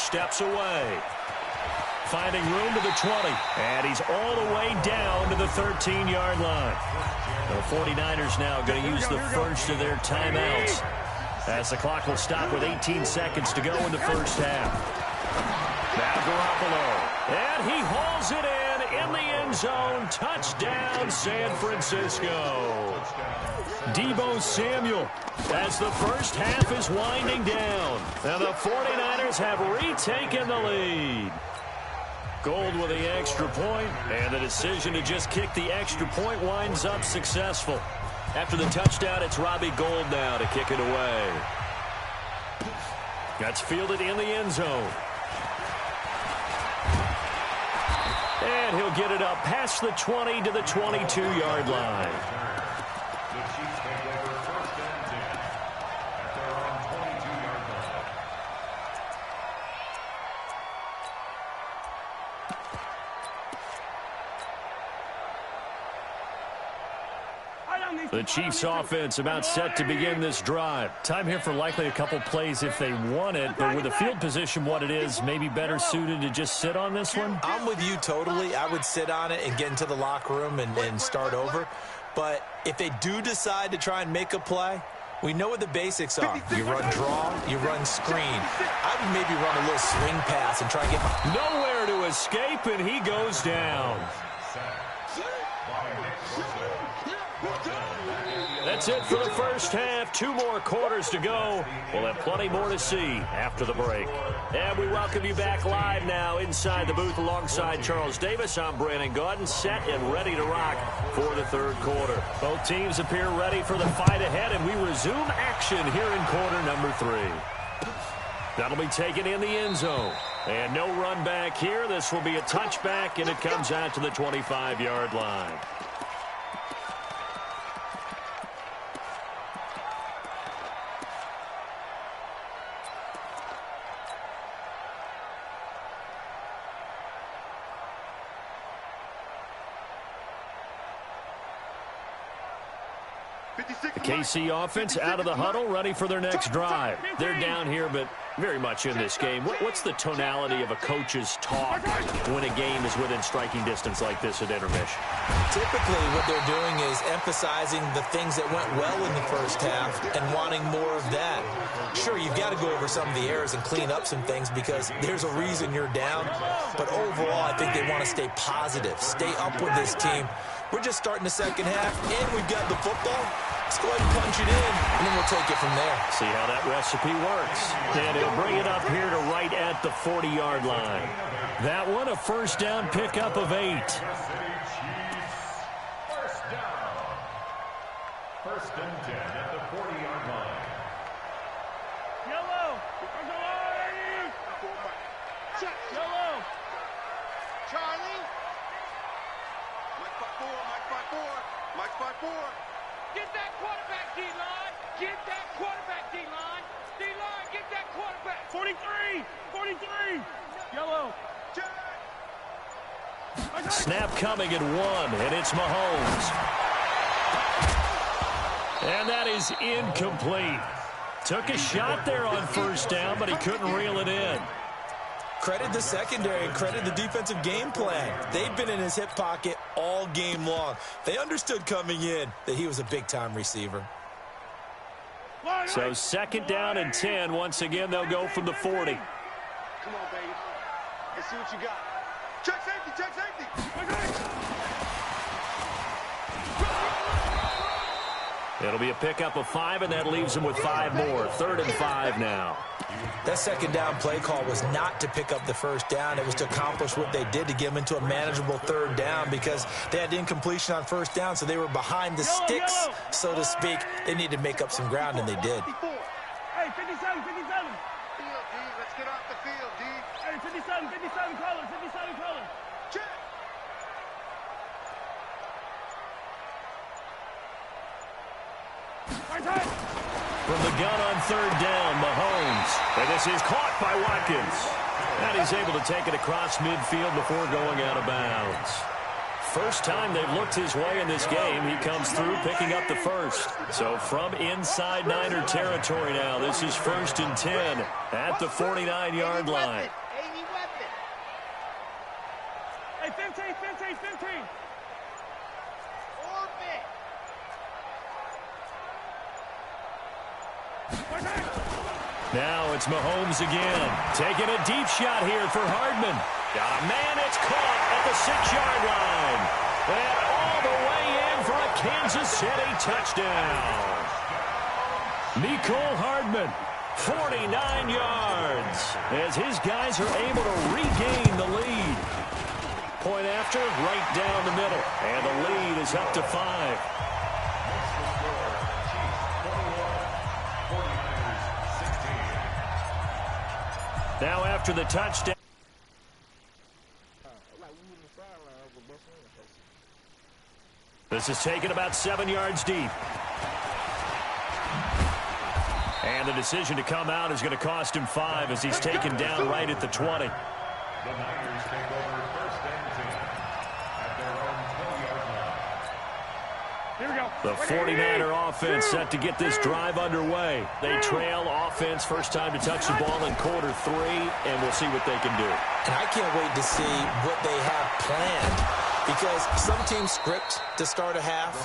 steps away. Finding room to the 20. And he's all the way down to the 13-yard line. The 49ers now going to use the first of their timeouts, as the clock will stop with 18 seconds to go in the first half. Now Garoppolo. And he hauls it in the end zone. Touchdown, San Francisco. Deebo Samuel, as the first half is winding down. And the 49ers have retaken the lead. Gold with the extra point, and the decision to just kick the extra point winds up successful. After the touchdown, it's Robbie Gould now to kick it away. That's fielded in the end zone. And he'll get it up past the 20 to the 22-yard line. The Chiefs take over first and 10 at their own 22-yard line. The Chiefs offense about set to begin this drive. Time here for likely a couple plays if they want it, but with the field position what it is, maybe better suited to just sit on this one? I'm with you totally. I would sit on it and get into the locker room and start over. But if they do decide to try and make a play, we know what the basics are. You run draw, you run screen. I would maybe run a little swing pass and try and get... Nowhere to escape, and he goes down. That's it for the first half. 2 more quarters to go. We'll have plenty more to see after the break. And we welcome you back live now inside the booth alongside Charles Davis. I'm Brandon Gaudin, set and ready to rock for the third quarter. Both teams appear ready for the fight ahead, and we resume action here in quarter number 3. That'll be taken in the end zone. And no run back here. This will be a touchback, and it comes out to the 25-yard line. The KC offense out of the huddle, ready for their next drive. They're down here, but very much in this game. What's the tonality of a coach's talk when a game is within striking distance like this at intermission? Typically, what they're doing is emphasizing the things that went well in the first half and wanting more of that. Sure, you've got to go over some of the errors and clean up some things because there's a reason you're down. But overall, I think they want to stay positive, stay up with this team. We're just starting the second half, and we've got the football. Let's go ahead and punch it in, and then we'll take it from there. See how that recipe works. And he'll bring it up here to right at the 40-yard line. That one, a first down pickup of 8. First down. First and 10 at the 40-yard line. Yellow. Check. Yellow. Charlie. Mike 5-4. Get that quarterback, D-line. Get that quarterback, D-line. D-line, get that quarterback. 43. Yellow. Snap coming at 1, and it's Mahomes. And that is incomplete. Took a shot there on first down, but he couldn't reel it in. Credit the secondary and credit the defensive game plan. They've been in his hip pocket all game long. They understood coming in that he was a big-time receiver. So second down and 10. Once again, they'll go from the 40. Come on, baby. Let's see what you got. Check safety. It'll be a pickup of 5, and that leaves them with 5 more. 3rd and 5 now. That second down play call was not to pick up the first down. It was to accomplish what they did to get them into a manageable 3rd down because they had incompletion on first down, so they were behind the sticks, so to speak. They needed to make up some ground, and they did. Hey, 57. Field, D. Let's get off the field, D. Hey, 57 colors. Check. Right side. From the gun on 3rd down, Mahomes. And this is caught by Watkins. And he's able to take it across midfield before going out of bounds. First time they've looked his way in this game, he comes through picking up the first. So from inside Niner territory now, this is 1st and 10 at the 49-yard line. Hey, 15. Now it's Mahomes again, taking a deep shot here for Hardman. Got a man, it's caught at the 6-yard line. And all the way in for a Kansas City touchdown. Mecole Hardman, 49 yards, as his guys are able to regain the lead. Point after, right down the middle, and the lead is up to 5. Now after the touchdown. This is taken about 7 yards deep. And the decision to come out is going to cost him 5 as he's taken down right at the 20. The Niners take over 1st and 10 at their own 20-yard line. Here we go. The 49er offense set to get this drive underway. They trail offense first time to touch the ball in quarter 3, and we'll see what they can do. And I can't wait to see what they have planned, because some teams script to start a half.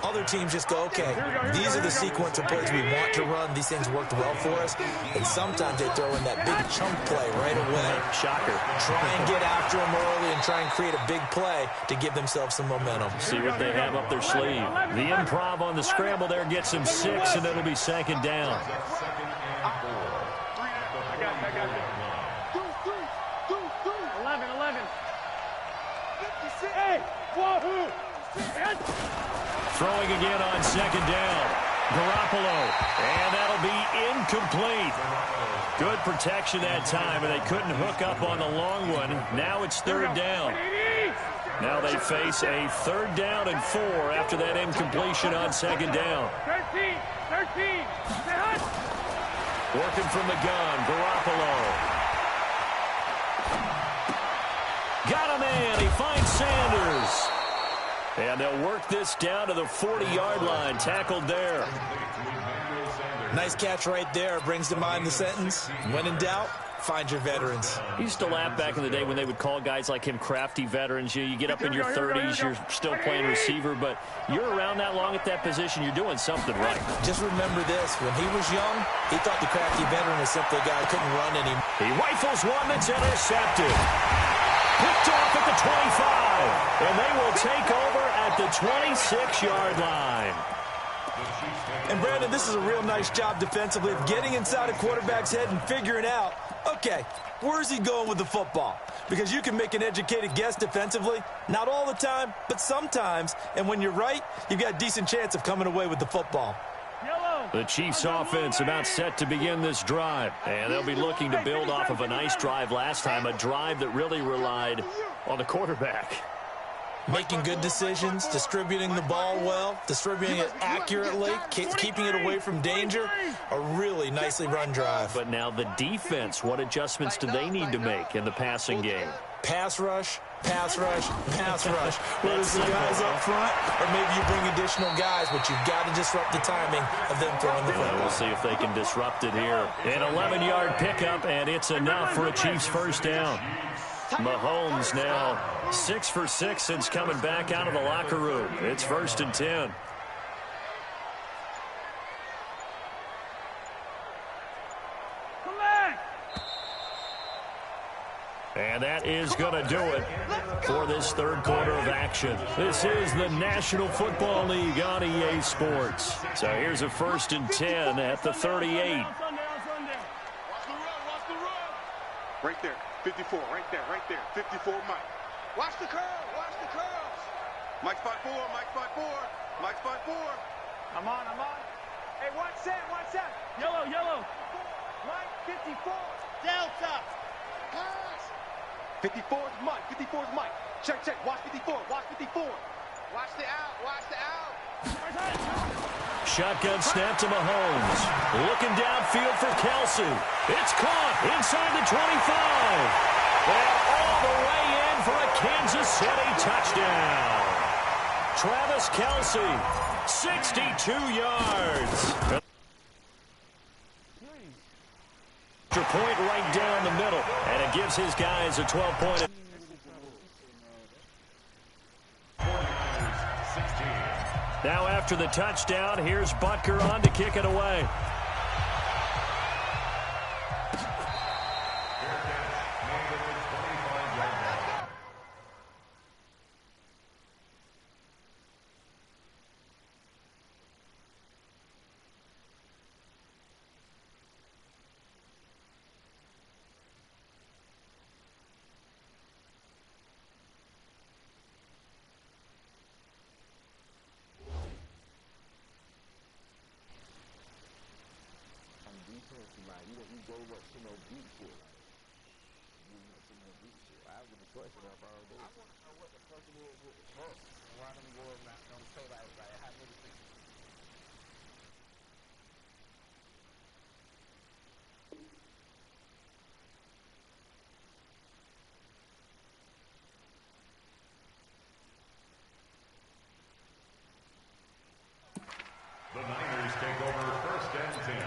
Other teams just go, okay, these are the sequence of plays we want to run. These things worked well for us. And sometimes they throw in that big chunk play right away. Shocker. Try and get after them early and try and create a big play to give themselves some momentum. See what they have up their sleeve. The improv on the scramble there gets him 6, and it'll be 2nd down. I got it. 11. Hey, wahoo! Throwing again on 2nd down. Garoppolo, and that'll be incomplete. Good protection that time, and they couldn't hook up on the long one. Now it's 3rd down. Now they face a 3rd down and 4 after that incompletion on 2nd down. 13. Working from the gun, Garoppolo. Got a man, he finds Sanders. And they'll work this down to the 40-yard line, tackled there. Nice catch right there. Brings to mind the sentence, when in doubt, find your veterans. He used to laugh back in the day when they would call guys like him crafty veterans. You get up in your 30s, you're still playing receiver, but you're around that long at that position, you're doing something right. Just remember this, when he was young, he thought the crafty veteran was simply a guy who couldn't run anymore. He rifles one that's intercepted. Picked off at the 25, and they will take over at the 26-yard line. And, Brandon, this is a real nice job defensively of getting inside a quarterback's head and figuring out, okay, where's he going with the football? Because you can make an educated guess defensively, not all the time, but sometimes. And when you're right, you've got a decent chance of coming away with the football. The Chiefs offense about set to begin this drive. And they'll be looking to build off of a nice drive last time, a drive that really relied on the quarterback. Making good decisions, distributing the ball well, distributing it accurately, keeping it away from danger. A really nicely run drive. But now the defense, what adjustments do they need to make in the passing game? Pass rush, pass rush, pass rush. Whether it's the guys up front or maybe you bring additional guys, but you've got to disrupt the timing of them throwing the football. We'll see if they can disrupt it here. An 11-yard pickup, and it's enough for a Chiefs first down. Mahomes now 6 for 6 since coming back out of the locker room. It's 1st and 10. And that is going to do it for this 3rd quarter of action. This is the National Football League on EA Sports. So here's a 1st and 10 at the 38. Right there, 54, right there, 54, Mike. Watch the curls. Mike spot 4, Mike spot 4. I'm on. Hey, watch that. Yellow. Mike, 54. Delta. Pass. 54 is Mike. Check. Watch 54. Watch the out. Shotgun snap to Mahomes. Looking downfield for Kelsey. It's caught inside the 25. And all the way in for a Kansas City touchdown. Travis Kelce, 62 yards. Point right down the middle, and it gives his guys a 12-point. Now after the touchdown, here's Butker on to kick it away. The Niners take over 1st and 10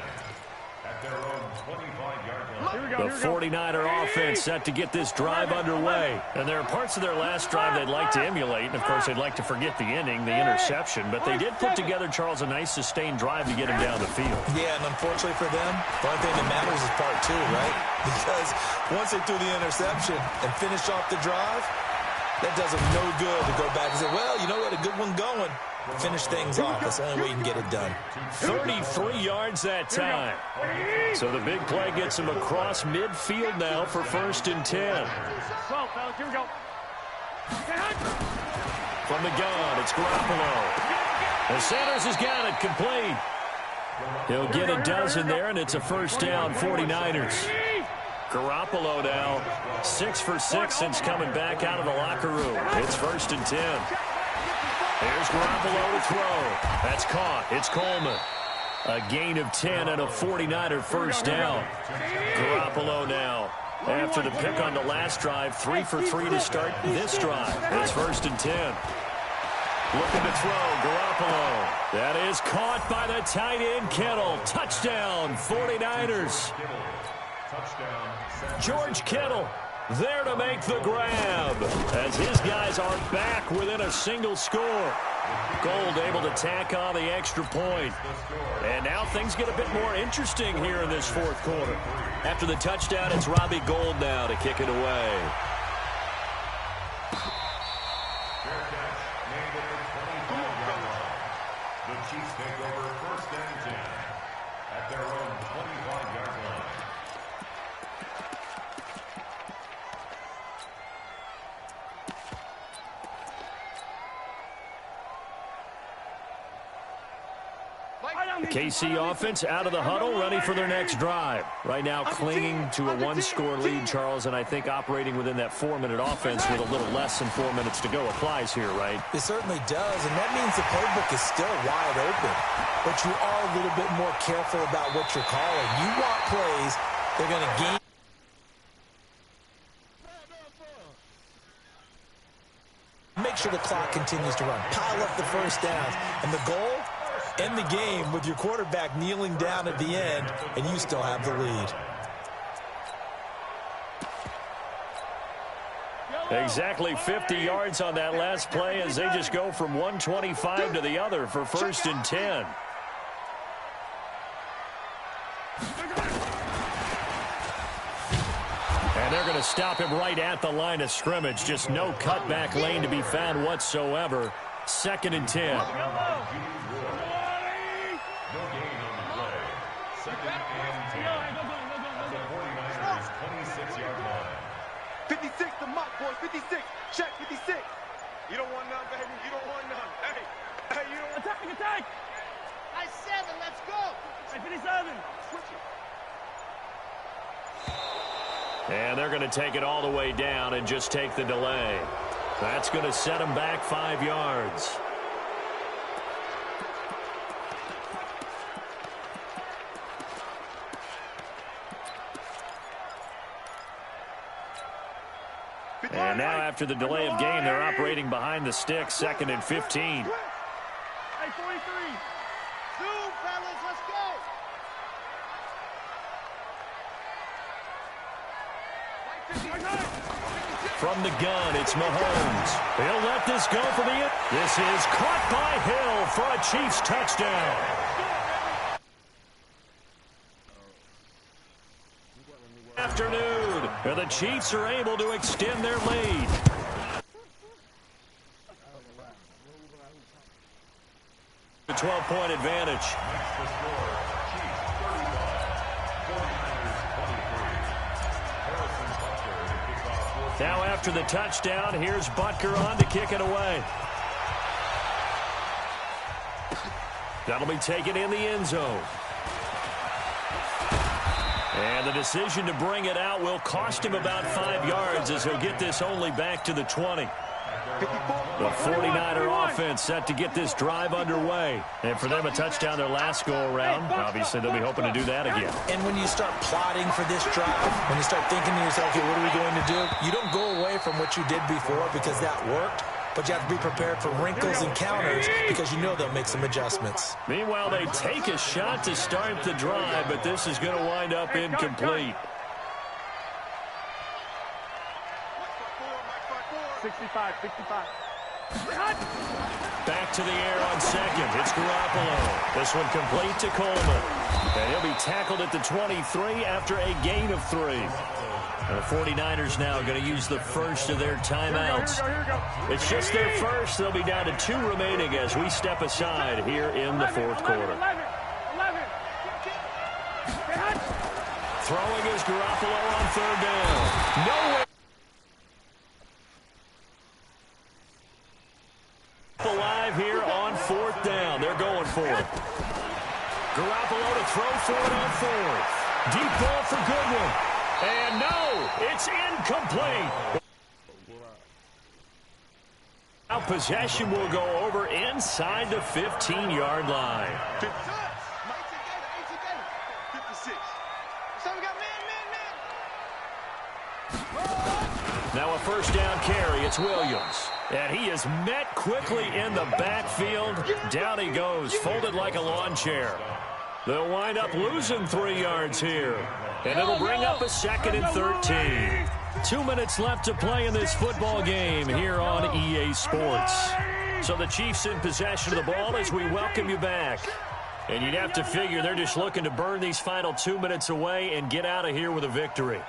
at their own 25-yard line. The 49er offense set to get this drive underway. And there are parts of their last drive they'd like to emulate. And, of course, they'd like to forget the inning, the interception. But they did put together, Charles, a nice sustained drive to get him down the field. Yeah, and unfortunately for them, the only thing that matters is part 2, right? Because once they threw the interception and finished off the drive, that does them no good to go back and say, well, you know what, a good one going. Finish things off. That's the only way you can get it done. 33 yards that time. So the big play gets him across midfield now for 1st and 10. 12, fellas, here we go. From the gun, it's Garoppolo. And Sanders has got it complete. He'll get a dozen there, and it's a 1st down, 49ers. Garoppolo now 6 for 6 since coming back out of the locker room. It's 1st and 10. Here's Garoppolo to throw. That's caught. It's Coleman. A gain of 10 and a 49er 1st down. Garoppolo now, after the pick on the last drive, 3 for 3 to start this drive. It's 1st and 10. Looking to throw, Garoppolo. That is caught by the tight end, Kittle. Touchdown, 49ers. George Kittle there to make the grab as his guys are back within a single score. Gold able to tack on the extra point. And now things get a bit more interesting here in this 4th quarter. After the touchdown, it's Robbie Gould now to kick it away. The Chiefs take over 1st and 10 at their own 25-yard line. The KC offense out of the huddle, ready for their next drive. Right now clinging to a 1-score lead, Charles, and I think operating within that 4-minute offense with a little less than 4 minutes to go applies here, right? It certainly does, and that means the playbook is still wide open. But you are a little bit more careful about what you're calling. You want plays they're going to gain. Make sure the clock continues to run. Pile up the 1st downs. And the goal? End the game with your quarterback kneeling down at the end, and you still have the lead. Exactly 50 yards on that last play as they just go from 125 to the other for 1st and 10. And they're going to stop him right at the line of scrimmage. Just no cutback lane to be found whatsoever. 2nd and 10. No gain on the play. 2nd and 10 at the 49ers' 26-yard line. 56 to Mott, boys. 56. Check 56. You don't want none, baby. You don't want none. Hey, you don't want Attack! I 7. Let's go. Hey, 57. Switch it. And they're going to take it all the way down and just take the delay. That's going to set them back 5 yards. And now after the delay of game, they're operating behind the sticks, 2nd and 15. Hey, 43. Zoom, fellas, let's go. From the gun, it's Mahomes. He'll let this go for the end. This is caught by Hill for a Chiefs touchdown. Afternoon, and the Chiefs are able to extend their lead. A 12-point advantage. Now after the touchdown, here's Butker on to kick it away. That'll be taken in the end zone. And the decision to bring it out will cost him about 5 yards as he'll get this only back to the 20. The 49er offense set to get this drive underway. And for them, a touchdown their last go-around. Obviously, they'll be hoping to do that again. And when you start plotting for this drive, when you start thinking to yourself, okay, what are we going to do? You don't go away from what you did before because that worked. But you have to be prepared for wrinkles and counters because you know they'll make some adjustments. Meanwhile, they take a shot to start the drive, but this is going to wind up incomplete. 65, 65. Back to the air on second. It's Garoppolo. This one complete to Coleman. And he'll be tackled at the 23 after a gain of 3. And the 49ers now going to use the first of their timeouts. It's just their first. They'll be down to 2 remaining as we step aside here in the fourth quarter. Throwing is Garoppolo on 3rd down. Nowhere. Alive here on 4th down. They're going for it. Garoppolo to throw for it on 4th. Deep ball for Goodwin. And no, it's incomplete. Now possession will go over inside the 15-yard line. 56. So we got man. Now a first down carry. It's Williams. And he is met quickly in the backfield. Down he goes, folded like a lawn chair. They'll wind up losing 3 yards here. And it'll bring up a 2nd and 13. 2 minutes left to play in this football game here on EA Sports. So the Chiefs in possession of the ball as we welcome you back. And you'd have to figure they're just looking to burn these final 2 minutes away and get out of here with a victory.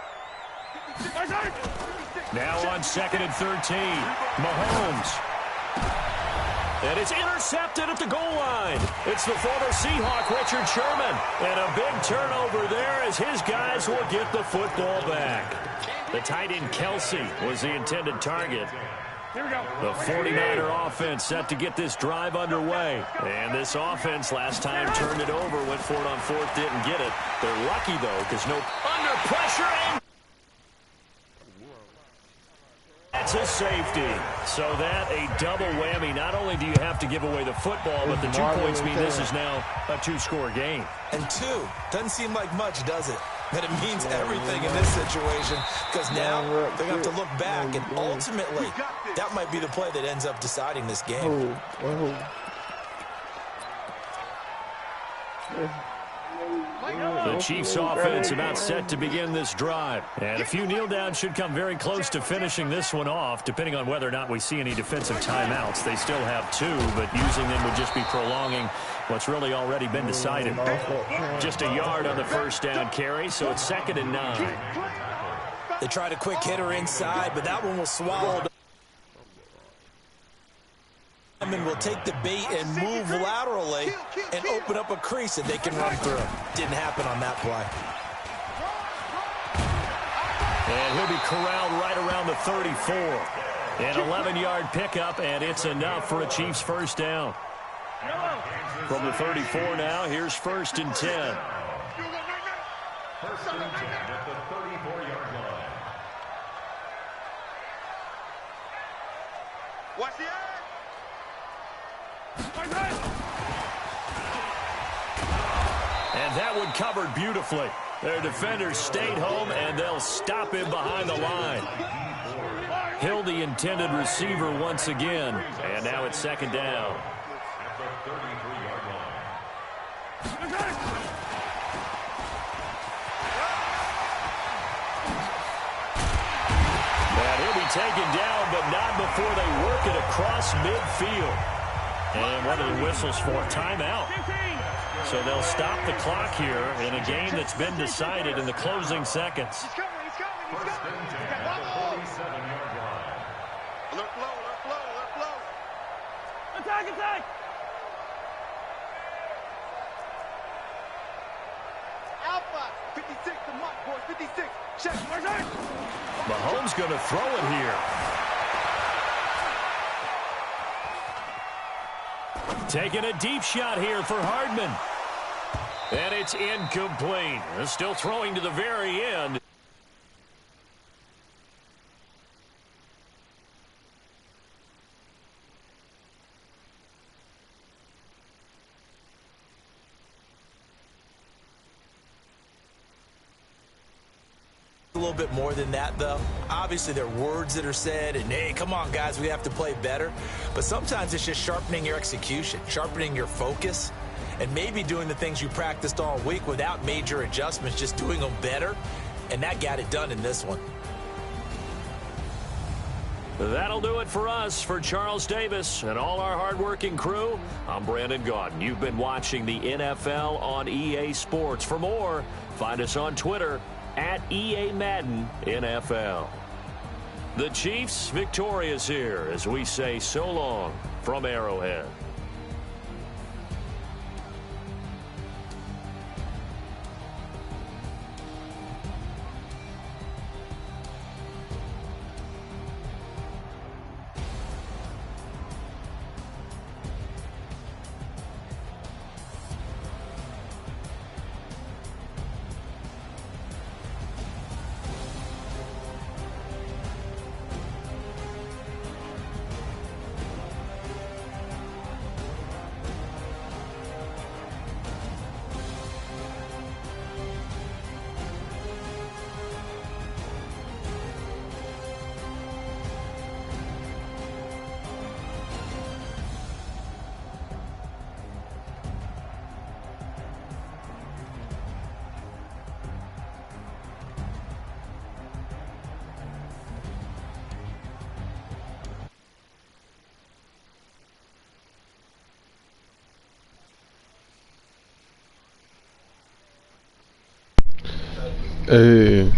Now on 2nd and 13, Mahomes. And it's intercepted at the goal line. It's the former Seahawk, Richard Sherman. And a big turnover there as his guys will get the football back. The tight end Kelsey was the intended target. Here we go. The 49er offense set to get this drive underway. And this offense last time turned it over, went for it on 4th, didn't get it. They're lucky, though, because no under pressure and that's a safety. So that a double whammy. Not only do you have to give away the football, but the 2 points mean this is now a 2-score game. And 2 doesn't seem like much, does it? But it means everything in this situation because now they have to look back, and ultimately that might be the play that ends up deciding this game. The Chiefs offense about set to begin this drive. And a few kneel downs should come very close to finishing this one off, depending on whether or not we see any defensive timeouts. They still have 2, but using them would just be prolonging what's really already been decided. Just a yard on the first down carry, so it's 2nd and 9. They tried a quick hitter inside, but that one was swallowed. And will take the bait and move laterally and open up a crease that they can run through. Didn't happen on that play. And he'll be corralled right around the 34. An 11-yard pickup, and it's enough for a Chiefs first down. From the 34 now, here's 1st and 10. First and 10 at the 34-yard line. Watch the eye. And that one covered beautifully. Their defenders stayed home, and they'll stop him behind the line. Hill, the intended receiver once again. And now it's second down. At the 33-yard line. And he'll be taken down, but not before they work it across midfield. And what are the whistles for? Timeout. So they'll stop the clock here in a game that's been decided in the closing seconds. He's coming, he's coming, he's First coming. and 10 at the 47-yard line. Alert flow, alert flow, alert flow. Attack, attack. Alpha, 56, the mark, boys, 56. Check, where's it? Mahomes going to throw it here. Taking a deep shot here for Hardman. And it's incomplete. They're still throwing to the very end. A little bit more than that, though. Obviously, there are words that are said, and hey, come on, guys, we have to play better. But sometimes it's just sharpening your execution, sharpening your focus, and maybe doing the things you practiced all week without major adjustments, just doing them better. And that got it done in this one. That'll do it for us. For Charles Davis and all our hardworking crew, I'm Brandon Gaudin. You've been watching the NFL on EA Sports. For more, find us on Twitter at EA Madden NFL. The Chiefs victorious here as we say so long from Arrowhead. Hey,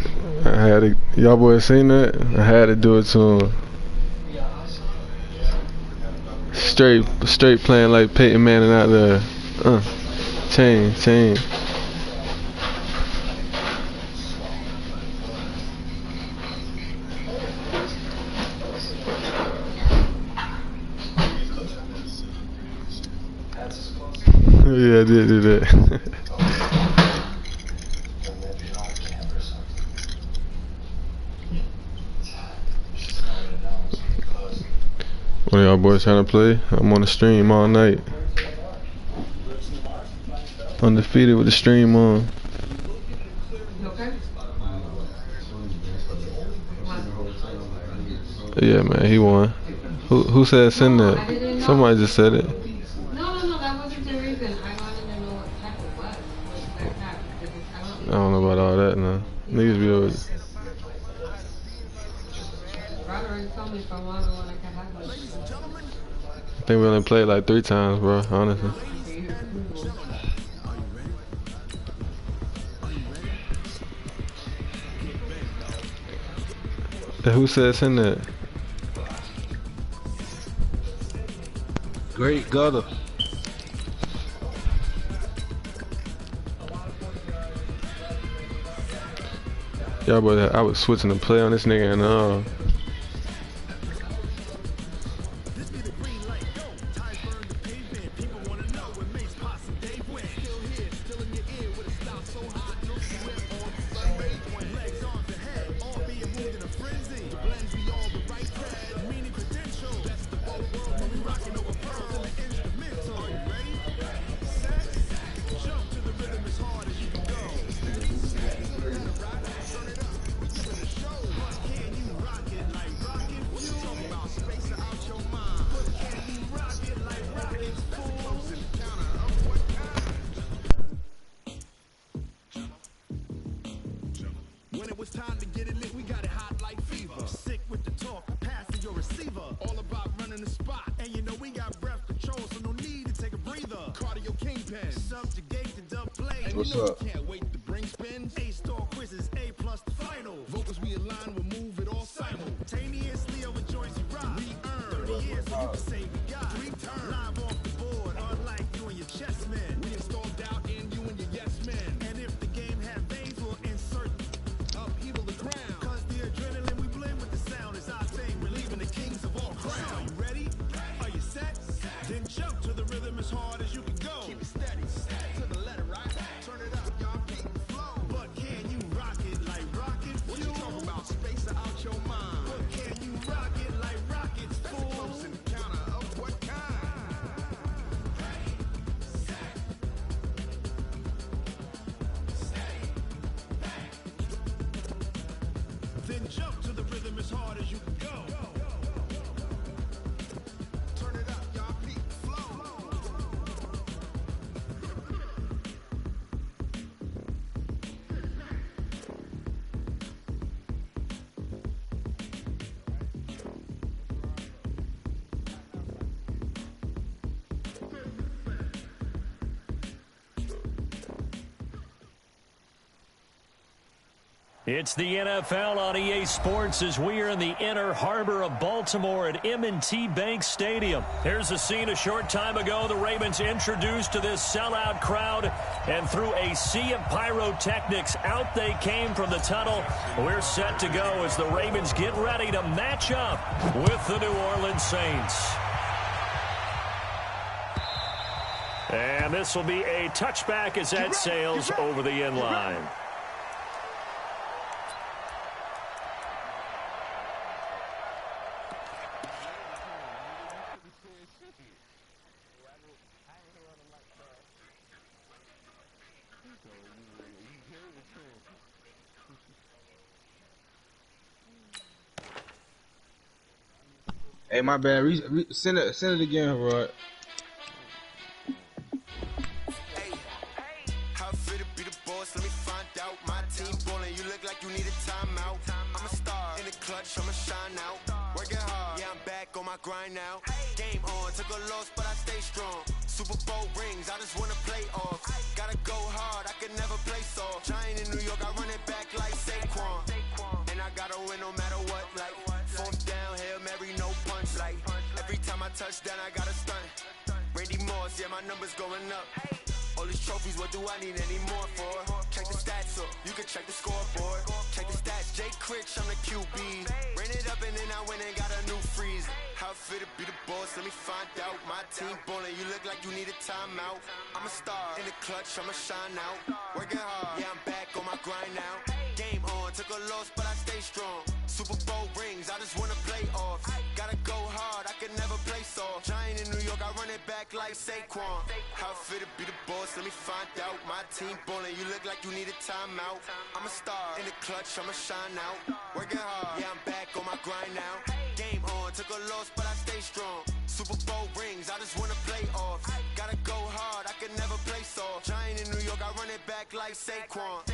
I had to, y'all boys seen that? I had to do it to him. Straight playing like Peyton Manning out there. Chain. Yeah, I did do that. One of y'all boys trying to play? I'm on the stream all night. Undefeated with the stream on. Yeah, man, he won. Who said send that? Somebody just said it. No, that wasn't the reason. I wanted to know what type it was. What that I don't know about all that now. Niggas be over. Brother already told me if I wanted one, I could have one. I think we only played like 3 times, bro, honestly. Who said send that? Great gutter. Y'all boy, I was switching to play on this nigga and What's up? Can't wait to bring spins. A-star quizzes, A plus the final. Vocals we align, we'll move it all simultaneously over joints you rock. We earn 30 years, so you can say we got 3 turns. Live off the board, unlike you and your chess men. We installed doubt in you and your yes men. And if the game had veins, we'll insert upheaval the ground. Cause the adrenaline we blend with the sound is our thing. We're leaving the kings of all crowns. Are you ready? Are you set? Then jump to the rhythm as hard as you can go. Keep it steady, to the letter, right? Turn it up, y'all beat and flow. But can you rock it like rocket fuel? What you talking about? Space out your mind. But can you rock it like rockets, fool? That's a close encounter of what kind? Then jump to the rhythm as hard as you can go. Turn it up, y'all beat and flow. It's the NFL on EA Sports as we are in the inner harbor of Baltimore at M&T Bank Stadium. Here's a scene a short time ago. The Ravens introduced to this sellout crowd, and through a sea of pyrotechnics, out they came from the tunnel. We're set to go as the Ravens get ready to match up with the New Orleans Saints. And this will be a touchback as that sails over the end line. Hey, my bad. Send it again, Rod. How fit to be the boss? Let me find out. My team ballin', you look like you need a timeout. I'm a star in the clutch, I'ma shine out. Working hard, yeah, I'm back on my grind now. Game on, took a loss, but I stay strong. Super Bowl rings, I just wanna play off. Gotta go hard, I can never play soft. Giant in New York, I run it back like Saquon. And I gotta win no matter what, like 4th down, Hail Mary, no punch, like every time I touch down, I gotta stunt. Randy Moss, yeah, my numbers going up. All these trophies, what do I need any more for? Check the stats up, you can check the scoreboard. Check the stats, Jake Critch, I'm the QB. Ran it up and then I went and got a new freeze. How fit to be the boss, let me find out. My team ballin', you look like you need a timeout. I'm a star in the clutch, I'ma shine out. Working hard, yeah, I'm back on my grind now. Game on, took a loss, but I stay strong. Super Bowl rings, I just wanna play off. Gotta go hard, I can never play soft. Giant in New York, I run it back like Saquon. How fit to be the boss, let me find out. My team ballin', you look like you need a timeout. I'm a star in the clutch, I'ma shine out. Working hard, yeah, I'm back on my grind now. Game on, took a loss, but I stay strong. Super Bowl rings, I just wanna play off. Gotta go hard, I can never play soft. Giant in New York, I run it back like Saquon.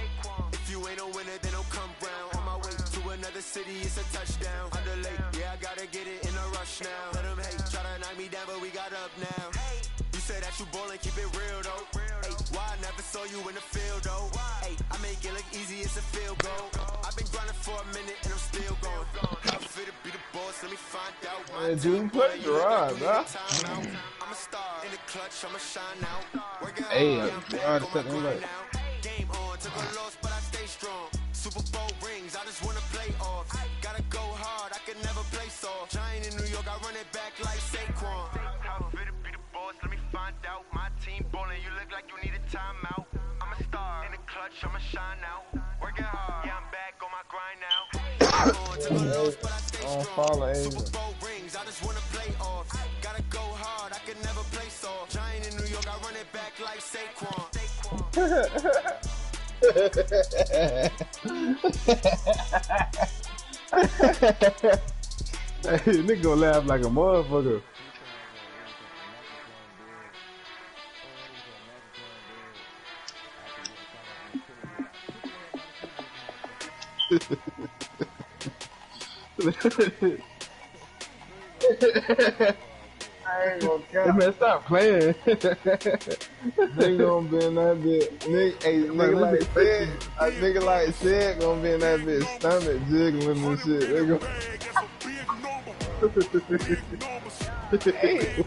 If you ain't a winner, then don't come round. On my way to another city, it's a touchdown. Underlay, yeah, I gotta get it in a rush now. Let them hate, try to knock me down, but we got up now. You say that you ballin', keep it real though. Hey, why I never saw you in the field though? Hey, I make it look easy, it's a field goal. I've been grinding for a minute and I'm still going. How fit to be the boss, let me find out. Man, dude, play Gerard, bro. I'm a star in the clutch, I'ma shine out. Hey, Gerard, set him right. Game on, took a loss, but I stay strong. Super Bowl rings, I just wanna play off. Gotta go hard, I can never play soft. Giant in New York, I run it back like Saquon. How fit to be the boss, let me find out. My team ballin', you look like you need a timeout. I'm a star in the clutch, I'ma shine out. Working hard, yeah, I'm back on my grind now. Game on, took a loss, but I stay strong. Super Bowl rings, I just wanna play off. Gotta go hard, I can never play soft. Giant in New York, I run it back like Saquon. Hey, nigga gonna laugh like a motherfucker. ain't gonna Hey count. man, stop playing. Nigga gonna be in that bitch. Nigga, hey, Man, nigga this like nigga said, faking. a nigga like said gonna be in that bitch stomach jiggling and shit. They go, Hey.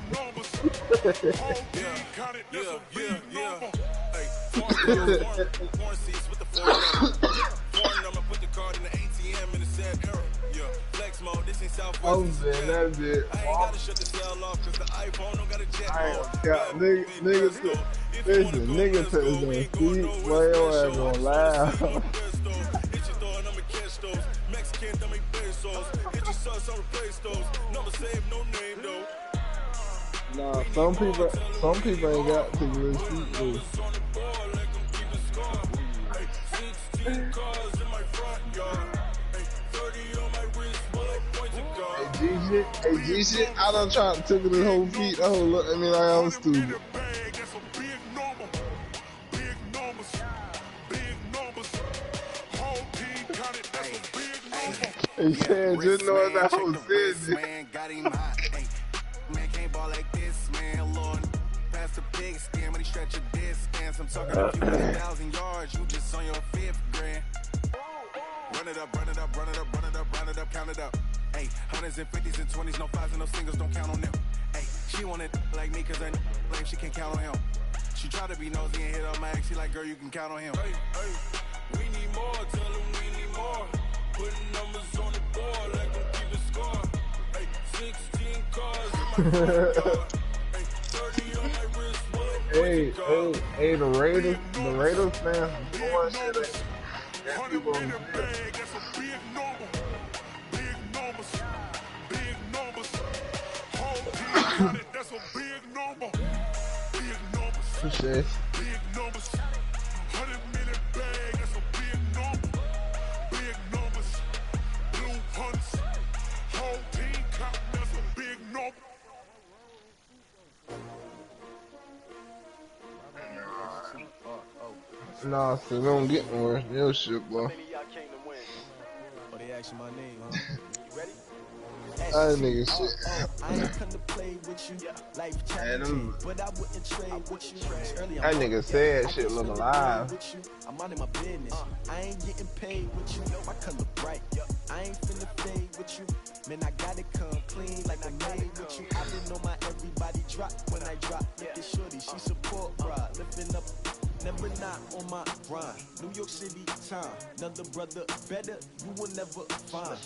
Foreign seats with the foreign number. Foreign number, put the card in the ATM in the said era. Yeah, flex mode, this ain't Southwest, I'm this is be in jet. that bitch. I ain't gotta shut the cell off cause the iPhone don't got a jet I ain't mode. gonna count. Nigga, If you wanna listen, go, nigga let's touch go. We them ain't going feet, nowhere boy, your ass special. I gonna just wanna see laugh. you presto. Hit your thought, I'ma catch those. Mexican, don't make pesos. Hit your sauce, I'll replace those. Number save, no name though. Nah, some people ain't got too many feet though. Hey G shit, I done tried to tickle his whole feet. The whole look at me like I was stupid. He said, just knowing that whole said it. Man, got him hot. Ay, man, can't ball like this, man. Lord, past the pig skin when he stretch a distance. I'm talking a few 1,000 yards. You just on your fifth grand. Run it up, run it up, run it up, run it up, run it up, count it up. Hey, hundreds and fifties and 20s, no fives and no singles, don't count on them. Hey, she wanted like me cause her lame, she can't count on him. She tried to be nosy and hit on my ex, she like, girl, you can count on him. Hey, hey, we need more, tell him we need more. Putting numbers on the board like I'm keeping score. Hey, 16 cars in my front yard. Hey, 30 on my wrist, Hey, the Raiders fans some doing shit. That people on the field. that's a big number. Big numbers. Big numbers. Whole team got it, that's a big number. Big numbers. Appreciate Big numbers. 100 million bag, that's a big number. Big numbers. Blue hunts. Whole team count, that's a big number. Nah, so don't get no worse than your shit, boy. Oh, they asking my name, huh? You ready? That nigga shit. I ain't come to play with you. Life challenging, but I wouldn't trade with you. That nigga said shit look alive. I'm out of my business. I ain't getting paid with you. My color bright. I ain't finna fade with you. Man, I gotta come clean like I made with you. I've been on my everybody drop when I drop. Look at shorty, she support pride. Lifting up, never not on my grind. New York City time. Another brother better, you will never find.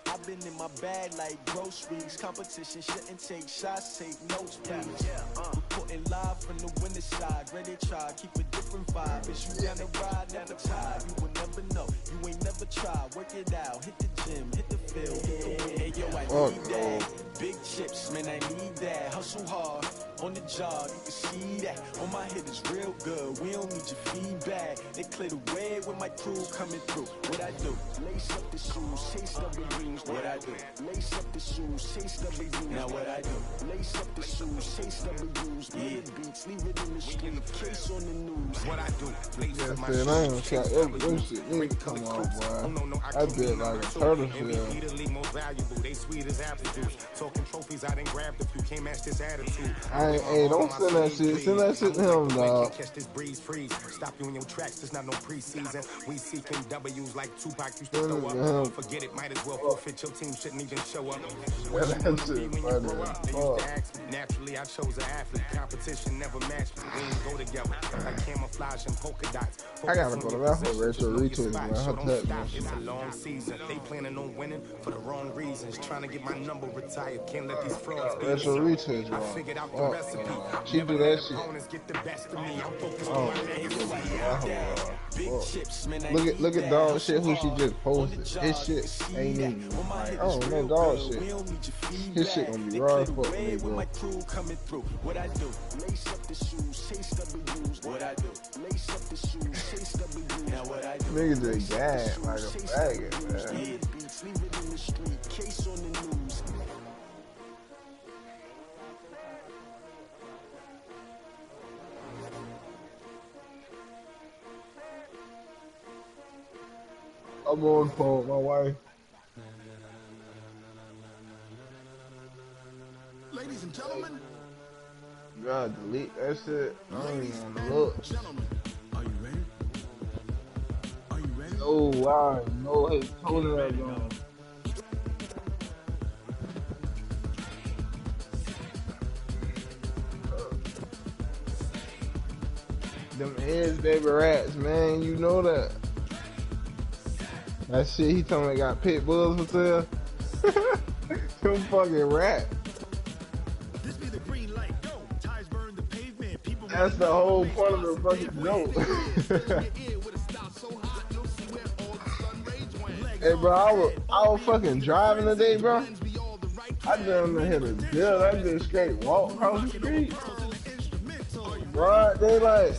I've been in my bag like groceries. Competition shouldn't take shots, take notes, please. Reporting live from the winter side. Ready to try, keep a different vibe. Is you down the ride, never tired. You will never know, you ain't never tried. Work it out, hit the gym, hit the field. Hey yo, I need that. Big chips, man, I need that. Hustle hard on the job, you can see that. On my head is real good, we don't need your feedback. They clear the way with my crew coming through. What I do? Lace up the shoes, chase double dreams. What I do? Lace up the shoes, chase double dreams. Now what I do? Lace up the shoes, chase double dreams. Yeah, beats, leave it in the street, case on the news. What I do? Lace Yeah, up my shit, I ain't shoes, shot chase that double shit dreams. need to come on, boy. I bet like a turtle shell. MVP the league most valuable. They sweet as apple juice. Talking trophies, I didn't grab the few. Can't match this attitude. Hey, don't send that shit. Send that shit to him, dog. Catch this breeze, freeze. Stop you in your tracks. There's not no preseason. We seeking W's like Tupac used to throw up. Forget it, might as well forfeit. Your team shouldn't even show up. What you wanna be when you grow up? They used to ask me. Naturally, I chose an athlete. Competition never matched me. We ain't go together. Like camouflage and polka dots. I gotta go to that whole retro retweet, man. Her touch me. It's a long season. They planning on winning for the wrong reasons. Trying to get my number retired. Can't let these frauds be Retro retweet, I man. figured out the recipe. She do that shit. Opponents get the best of me. I'm focused on my Look at dog shit who she just posted. His shit ain't even like, I don't know dog shit. His shit gonna be raw as fuck when they go. What I do? Lace up the shoes, chase W's. What I do? Lace up the shoes, chase W's. Now what I do? Niggas just gag like a faggot, man. Yeah, beats, leave it in the street, case on the news. I'm on the phone with my wife. You gotta delete that shit. I don't even wanna look. Oh wow, no his toenails on. Them is baby rats, man. You know that. That shit he told me got pit bulls for sale. Them fucking rats. That's the whole point of the fucking joke. Hey bro, I was fucking driving today, bro. I done hit a deal. That bitch straight walk across the street. Right, they like.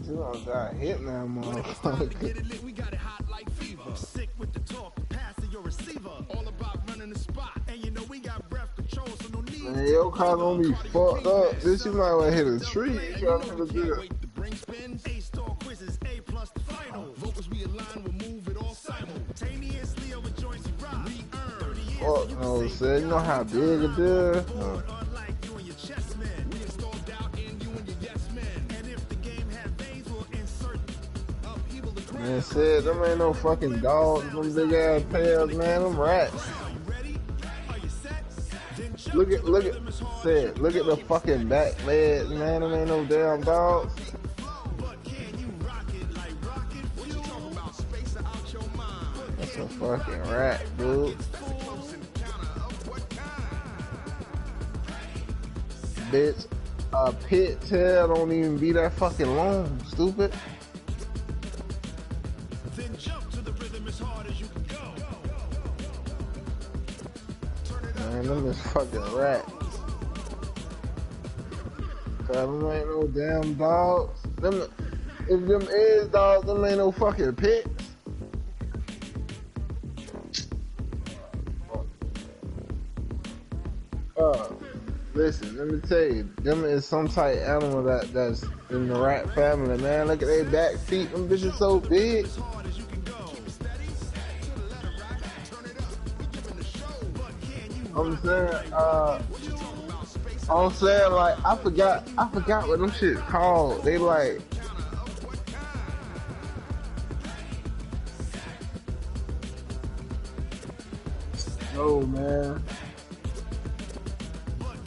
You done got hit now, motherfucker. We got it hot like fever. Sick with the talk, passing your receiver. All about running the spot. And you know we got breath control, so no need. Man, your car gonna be fucked up. Bitch, you might want to hit a tree trying to hit a deal. A-star quizzes, A+ the final. Vocals we align, we'll move it all simultaneously over joints you rock. Fuck no, said you know how big it is? No. Man, said them ain't no fucking dogs, them big ass tails, man, them rats. Look at the fucking back legs, man, them ain't no damn dogs. That's a fucking rat, dude. Bitch, a pit tail don't even be that fucking long, stupid. Man, them is fucking rats. Cause them ain't no damn dogs. Them, if them is dogs, them ain't no fucking pits. Listen, let me tell you, them is some type of animal that's in the rat family, man. Look at their back feet, them bitches so big. I'm saying like I forgot what them shit called. They like oh man.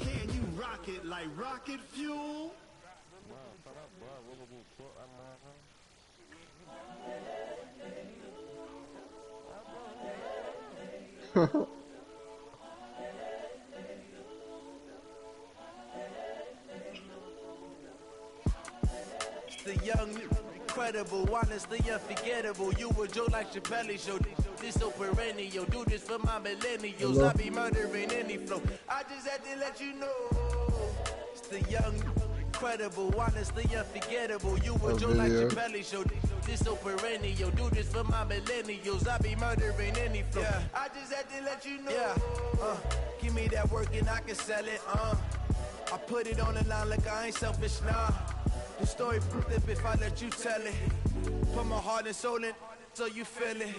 Can you rock it like rocket fuel? The young, incredible, honestly unforgettable. You a Joe like Chappelle show. This so perennial. Do this for my millennials. I be murdering any flow. I just had to let you know. It's the young, incredible, honestly unforgettable. You a Joe like Chappelle show. This so perennial. Do this for my millennials. I be murdering any flow. Yeah. I just had to let you know. Yeah. Give me that work and I can sell it. I put it on the line like I ain't selfish, nah. The story proof if I let you tell it. Put my heart and soul in so you feel it.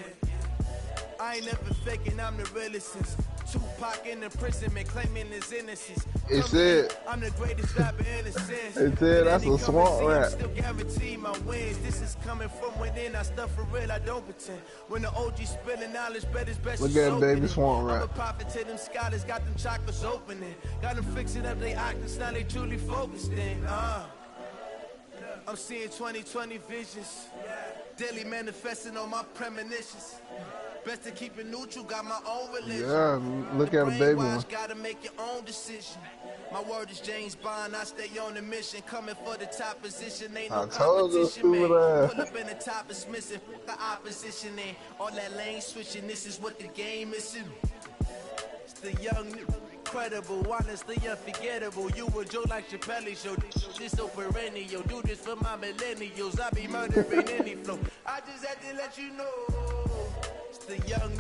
I ain't never faking, I'm the realest since Tupac in imprisonment claiming his innocence. It said I'm the greatest rapper in a sense. It said that's a swamp rat. Still guarantee my wins. This is coming from within. I stuff for real, I don't pretend. When the OG spilling knowledge, bet it's best. Look at baby swamp rat. I'm a prophet to them scholars, got them chakras opening. Got them fixing up they octaves, now they truly focused in. I'm seeing 2020 visions. Daily manifesting on my premonitions. Best to keep it neutral, got my own religion. Yeah, look at a baby one. Gotta make your own decision. My word is James Bond, I stay on the mission. Coming for the top position, ain't no competition, man. Pull up in the top is missing, the opposition ain't. All that lane switching, this is what the game is. It's the young, incredible, honestly unforgettable. You a Joe like Chappelle show. This so perennial. Do this for my millennials. I be murdering any flow. I just had to let you know. It's the young,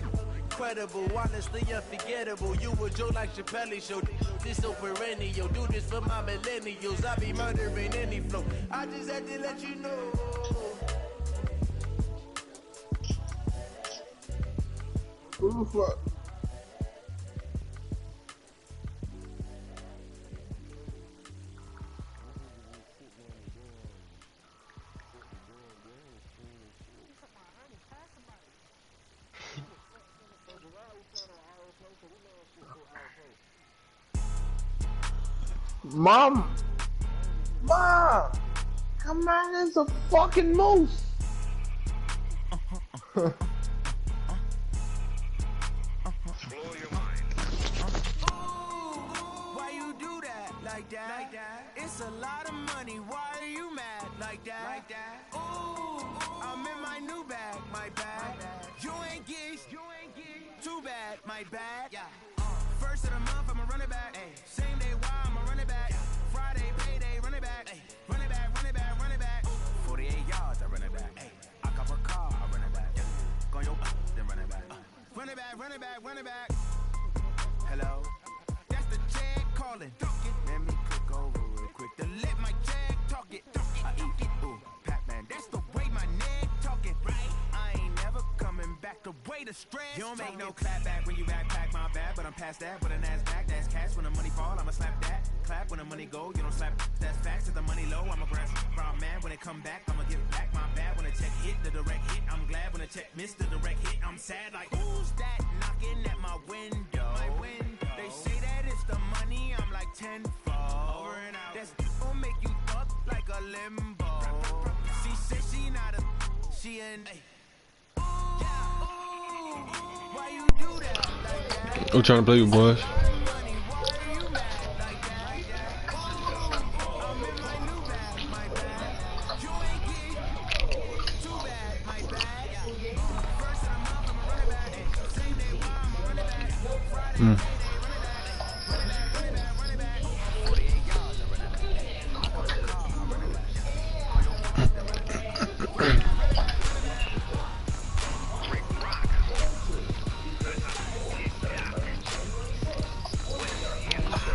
incredible, honestly unforgettable. You a Joe like Chappelle show. This so perennial. Do this for my millennials. I be murdering any flow. I just had to let you know. Who the fuck? Mom! Come on, there's a fucking moose! Why you do that like that? It's a lot of money. Why are you mad like that? Ooh, I'm in my new bag, my bag. You ain't geese, too bad, my bad. First of the month, I'ma run it back. Same day, why I'ma run it back. Friday, payday, run it back. Run it back, run it back, run it back. 48 yards, I run it back. I cop a car, I run it back. Go yo, then run it back. Run it back, run it back, run it back. Hello? That's the jag calling. Let me click over real quick to let my jag talk it. I eat it, ooh, Pac-Man. That's the way my neck talking, right? I ain't never coming back the way the stress. You don't make no clap back when you backpack my bad, but I'm past that. But an ass back, that's cash. When the money fall, I'ma slap that. Clap when the money go, you don't slap. That's facts. If the money low, I'ma grab from man. When it come back, I'ma give back my bad. When the check hit, the direct hit, I'm glad. When the check missed the direct hit, I'm sad. Like who's that knocking at my window? They say that it's the money, I'm like tenfold. Over and out. That's gon' make you up like a limbo. She said she not a, she an. Why you do that like that? I'm trying to play with boys.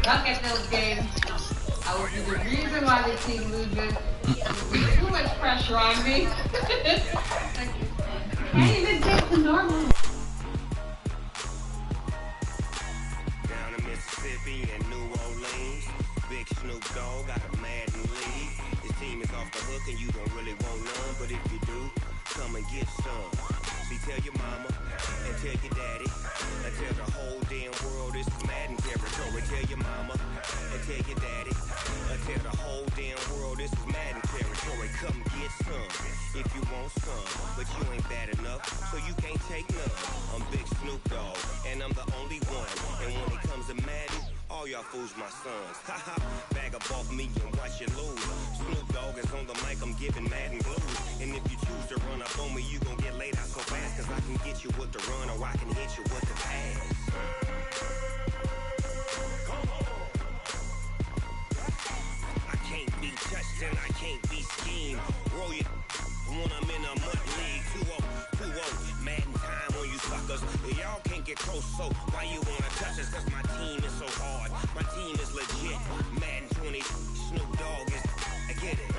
Look at those games. I will be the reason why the team loses. Too much pressure on me. Can't even get to normal. Down in Mississippi and New Orleans, Big Snoop Dogg got a Madden league. His team is off the hook and you don't really want none, but if you do, come and get some. See, tell your mama and tell your daddy and tell the whole damn world it's Madden territory. Tell your mama and tell your daddy and tell the whole damn world this is Madden territory. Come get some if you want some, but you ain't bad enough, so you can't take none. I'm Big Snoop Dogg, and I'm the only one. And when it comes to Madden, all y'all fools my sons. Haha, bag up off me and watch you lose. Snoop Dogg is on the mic, I'm giving Madden blues. And if you choose to run up on me, you gon' get laid out so fast, cause I can get you with the run or I can hit you with the pass. I can't be touched and I can't be schemed. Roll you when I'm in a mud league. 2-0, Madden time on you suckers. Y'all can't get close, so why you wanna touch us? Cause my team is so hard. My team is legit. Madden 20, Snoop Dogg is, I get it.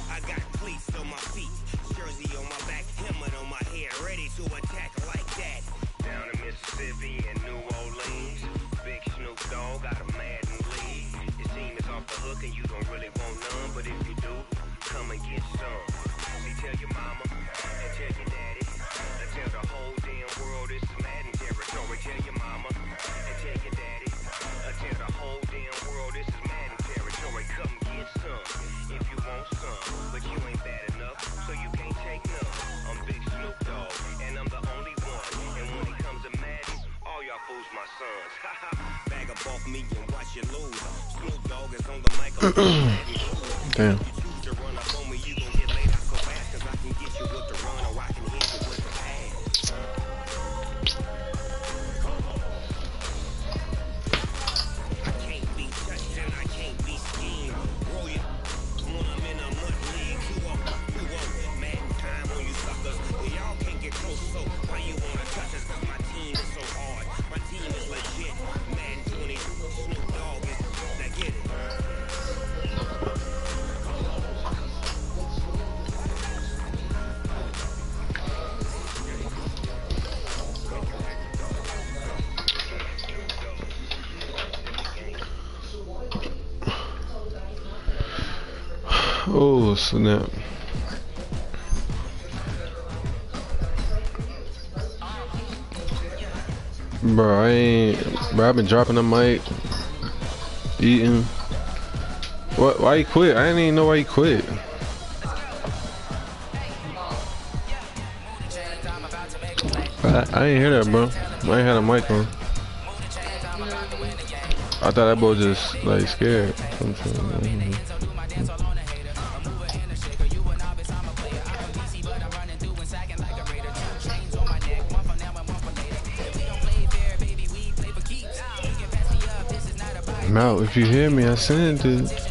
I got cleats on my feet, jersey on my back, helmet on my head, ready to attack like that. Down in Mississippi and New Orleans, Big Snoop Dogg got a Madden league. His team is off the hook and you don't really want none, but if you do, come and get some. See, tell your mama and tell your daddy and tell the whole damn world this is Madden territory. Tell your mama and tell your daddy and tell the whole damn world this is Madden territory. Come get some if you want some, but you ain't bad enough, so you can't take none. I'm Big Snoop Dogg, and I'm the only one. And when it comes to Madden, all y'all fools my sons. Haha, bag up off me and watch you lose. Snoop Dogg is on the mic, I'm Madden blues. Damn. If you choose to run up on me, you gon' get laid out so fast, cause I can get you with the run or I can hit you with the pass. I can't be touched and I can't be schemed. Roll you when I'm in a mud league. 2-0, Madden time on Oh, snap. Bro, I've been dropping the mic, eating. What? Why he quit? I didn't even know why he quit. I ain't hear that, bro. I ain't had a mic on. I thought that boy was just like scared. Mal, if you hear me, I sent it.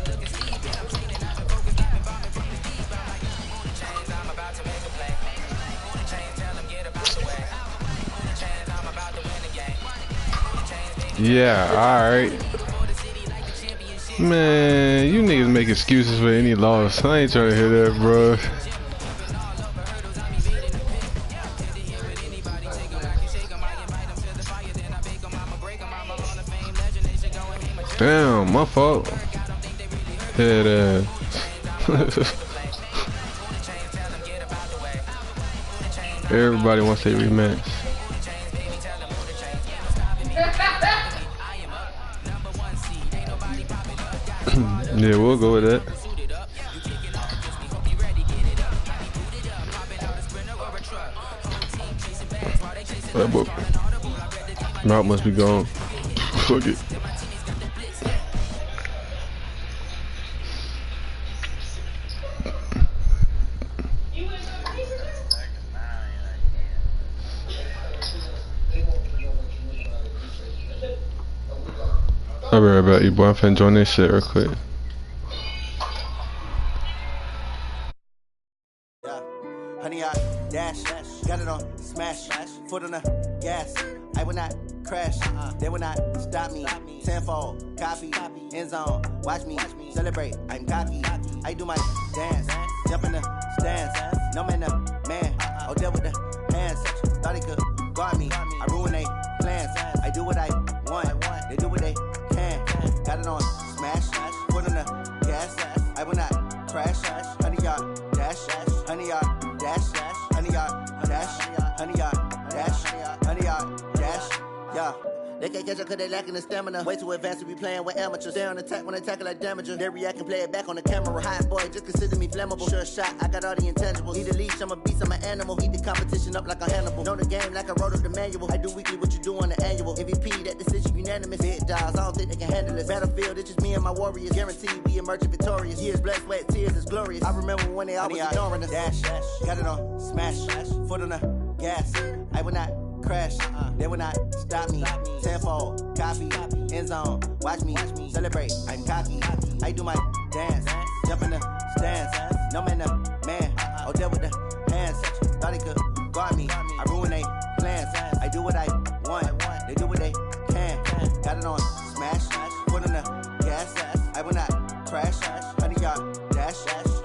Yeah, alright. Man, you niggas make excuses for any loss. I ain't trying to hear that, bro. Damn, my fault. Head ass. Everybody wants a rematch. Yeah, we'll go with that. That book. Mount must be gone. Fuck it. I'll be right back, you boy. I'm finna join this shit real quick. Honey, I dash, got it on smash, foot on the gas. I will not crash, they will not stop me. Tenfold, copy, end zone, watch me celebrate. I'm cocky, I do my dance, jump in the stands. No man, the man, oh, deal with the hands. Thought he could guard me, I ruin they plans. I do what I want, they do what they can. Got it on smash, foot on the gas. I will not crash, honey, y'all dash, honey, y'all dash, honey, y'all dash, honey, y'all dash, honey, y'all dash, yeah. They can't catch up cause they lacking the stamina. Way too advanced to be playing with amateurs. They on attack when they tackle like damager. They react and play it back on the camera. Hot boy, just consider me flammable. Sure shot, I got all the intangibles. Need a leash, I'm a beast, I'm an animal. Heat the competition up like a Hannibal. Know the game like I wrote up the manual. I do weekly what you do on the annual. MVP, that decision unanimous. Big dogs, I don't think they can handle it. Battlefield, it's just me and my warriors. Guaranteed we emerging victorious. Years, blood, sweat, tears, it's glorious. I remember when they always ignoring us. Dash, got it on smash, foot on the gas. I will not crash, they will not stop me. Tenfold, copy, end zone, watch me celebrate. I'm cocky, I do my dance, jump in the stands. No man, the man, oh, deal with the hands. Thought he could guard me, I ruin they plans. I do what I want, they do what they can. Got it on smash, foot on the gas. I will not crash, honey, y'all dash,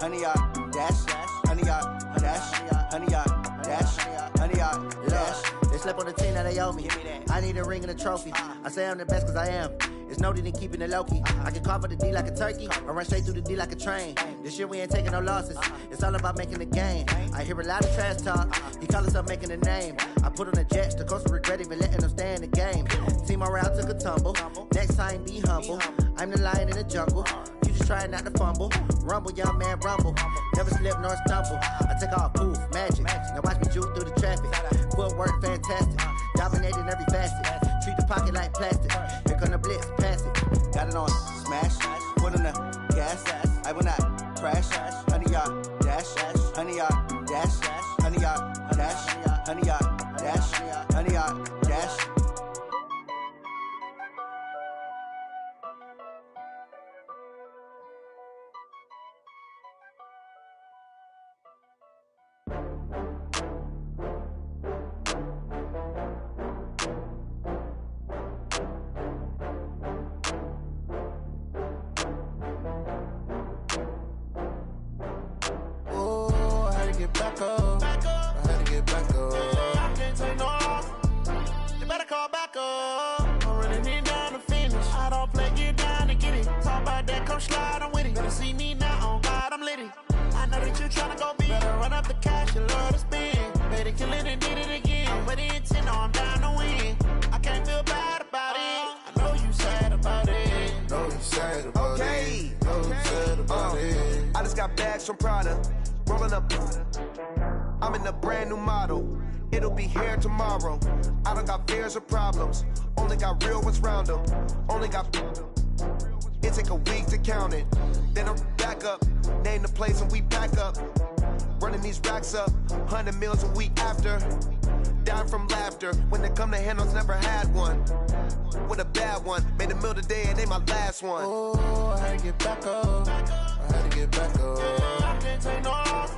honey, y'all dash, honey, y'all dash, honey, y'all dash, honey, y'all dash. They slept on the team that they owe me. I need a ring and a trophy. I say I'm the best cause I am. It's no need in keeping it low key. I can carve for the D like a turkey. I run straight through the D like a train. This year we ain't taking no losses. It's all about making the game. I hear a lot of trash talk. He call himself making a name. I put on the jets. The coach regret even letting them stay in the game. Team around took a tumble. Next time be humble. I'm the lion in the jungle. You just trying not to fumble. Rumble, young man, rumble. Never slip nor stumble. I take off, poof, magic. Now watch me juke through the traffic. Footwork fantastic. Dominating every facet. Treat the pocket like plastic. Here come the blitz, pass it. Got it on smash. Foot on the gas. I will not crash. Honey, y'all dash. Honey, y'all dash. Honey, y'all dash. Honey, y'all dash. Honey, y'all dash. Back up. I had to get back up. I can't take no loss. You better call back up. I'm running it down to finish. I don't play, get down to get it. Talk about that, come slide, I'm with it. Better see me now, on God, I'm lit it. cash, you love to spend. Made it kill it and did it again. But the intent, no, I'm down to win. I can't feel bad about it. I know you sad about it. Know you sad about it. Know you sad about it. I just got bags from Prada. Rolling up. I'm in a brand new model. It'll be here tomorrow. I don't got fears or problems. Only got real ones round them. Only got. It take a week to count it. Then I'm back up. Name the place and we pack up. Running these racks up. 100 meals a week after. Dying from laughter. When it come to handles, never had one. With a bad one. Made a meal today and they my last one. Oh, I had to get back up. I had to get back up. I can't take no loss.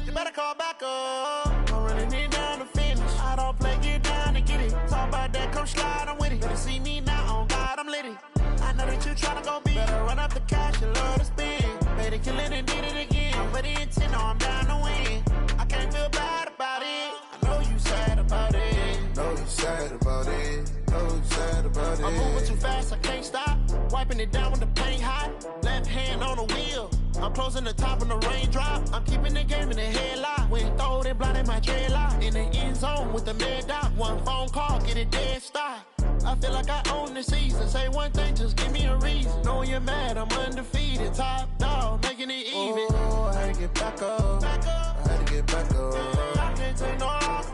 You better call back up. I'm running it down to finish. I don't play, get down to get it. Talk about that, come slide, I'm with it. Better see me now, on God, I'm litty. I know that you tryna go big. Better run up the cash, you love to spend. Made it kill it and did it again. But the intent, no, I'm down to win. I can't feel bad about it. I know you sad about it. Know you sad about it. Know you sad about it. I'm moving too fast, I can't stop. Wiping it down with the paint hot. Left hand on the wheel. I'm closing the top on the raindrop. I'm keeping the game in the headlock. When throwed and blinded my dreadlock. In the end zone with the mad dot. One phone call, get it dead stop. I feel like I own the season. Say one thing, just give me a reason. Knowing you're mad, I'm undefeated. Top dog, making it even. Oh, I had to get back up. I had to get back up. I can't take no loss.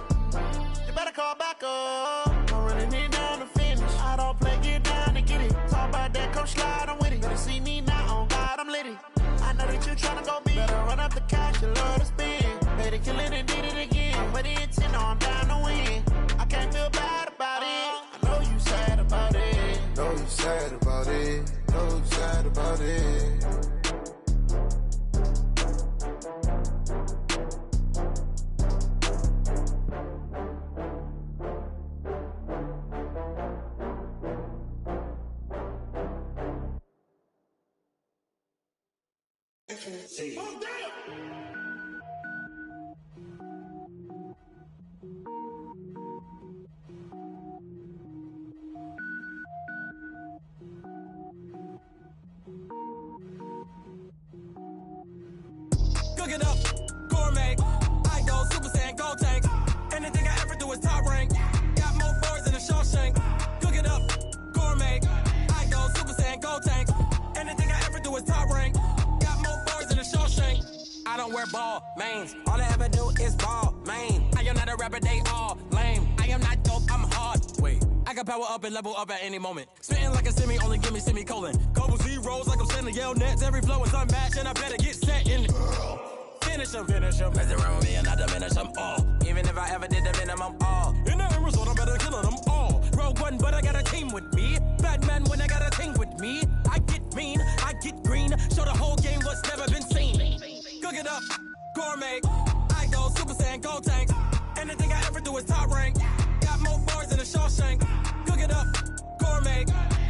You better call back up. I'm running it down to finish. I don't play, get down to get it. Talk about that, come slide, I'm with it. Better see me now, on God, I'm litty. I know that you tryna go big. Better run up the cash, you love to spend. Made it kill it and did it again. But the intent, no, I'm down to win. I can't feel bad about it. I know you sad about it. Know you sad about it. Know you sad about it. Cook it up, gourmet. I go Super Saiyan, gold tank. Anything I ever do is top rank. Got more boards than a Shawshank. Cook it up, gourmet. I go Super Saiyan, gold tank. Anything I ever do is top rank. Got more boards than a Shawshank. I don't wear ball mains. All I ever do is ball main. I am not a rapper, they all lame. I am not dope, I'm hard. Wait, I got power up and level up at any moment. Spitting like a semi, only give me semicolon. Couple zeros like I'm sending yell nets. Every flow is unmatched and I better get set in. Finish him, mess around with me and I diminish them all. Even if I ever did the minimum, all. In the end result, I'm better killing them all. Rogue One, but I got a team with me. Batman when I got a team with me. I get mean, I get green. Show the whole game what's never been seen. Cook it up, gourmet. I go Super Saiyan, gold tank. Anything I ever do is top rank. Got more bars than a Shawshank. Cook it up, gourmet.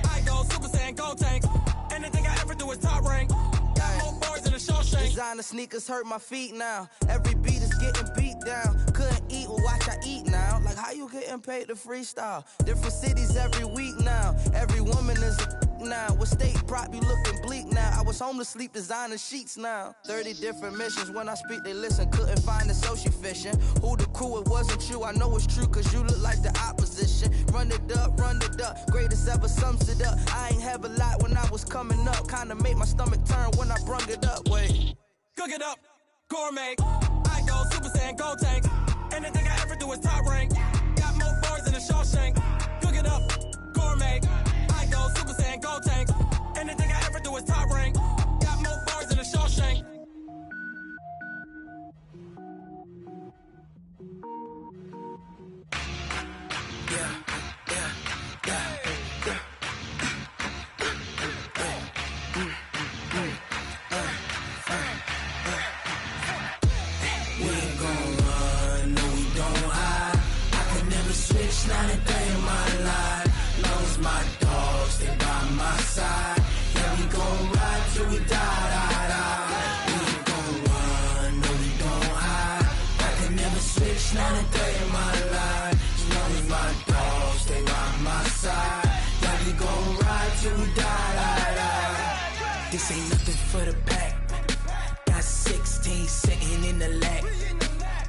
I go Super Saiyan, gold tank. Anything I ever do is top rank. Got more bars than a Shawshank. Designer sneakers hurt my feet now. Every beat is getting beat down. Couldn't eat, well watch I eat now. Like how you getting paid to freestyle? Different cities every week now. Every woman is a now. With state prop, you looking bleak now. I was home to sleep designing sheets now. 30 different missions. When I speak, they listen. Couldn't find the social fishing. Who the crew, it wasn't you. I know it's true, cause you look like the opposition. Run it up, greatest ever sums it up. I ain't have a lot when I was coming up. Kinda made my stomach turn when I brung it up. Wait. Cook it up, gourmet. I go Super Saiyan, gold tank. Anything I ever do is top rank. Got more bars than a Shawshank. Cook it up, gourmet. I go Super Saiyan, gold tank. Anything I ever do is top rank. Got more bars than a Shawshank. Switch, not a day in my life. Long as my dogs, they by my side. Yeah, we gon' ride till we die. We ain't gon' run, no, we gon' hide. I can never switch, not a day in my life. As long as my dogs, they by my side. Yeah, we gon' ride till we die. This ain't nothing for the pack. Got 16 sitting in the lap.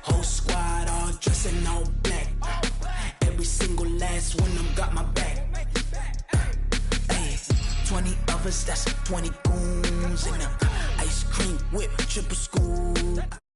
Whole squad all dressing all black. Every single last one of them got my back. Hey, 20 of us, that's 20 goons in a ice cream whip, triple scoop.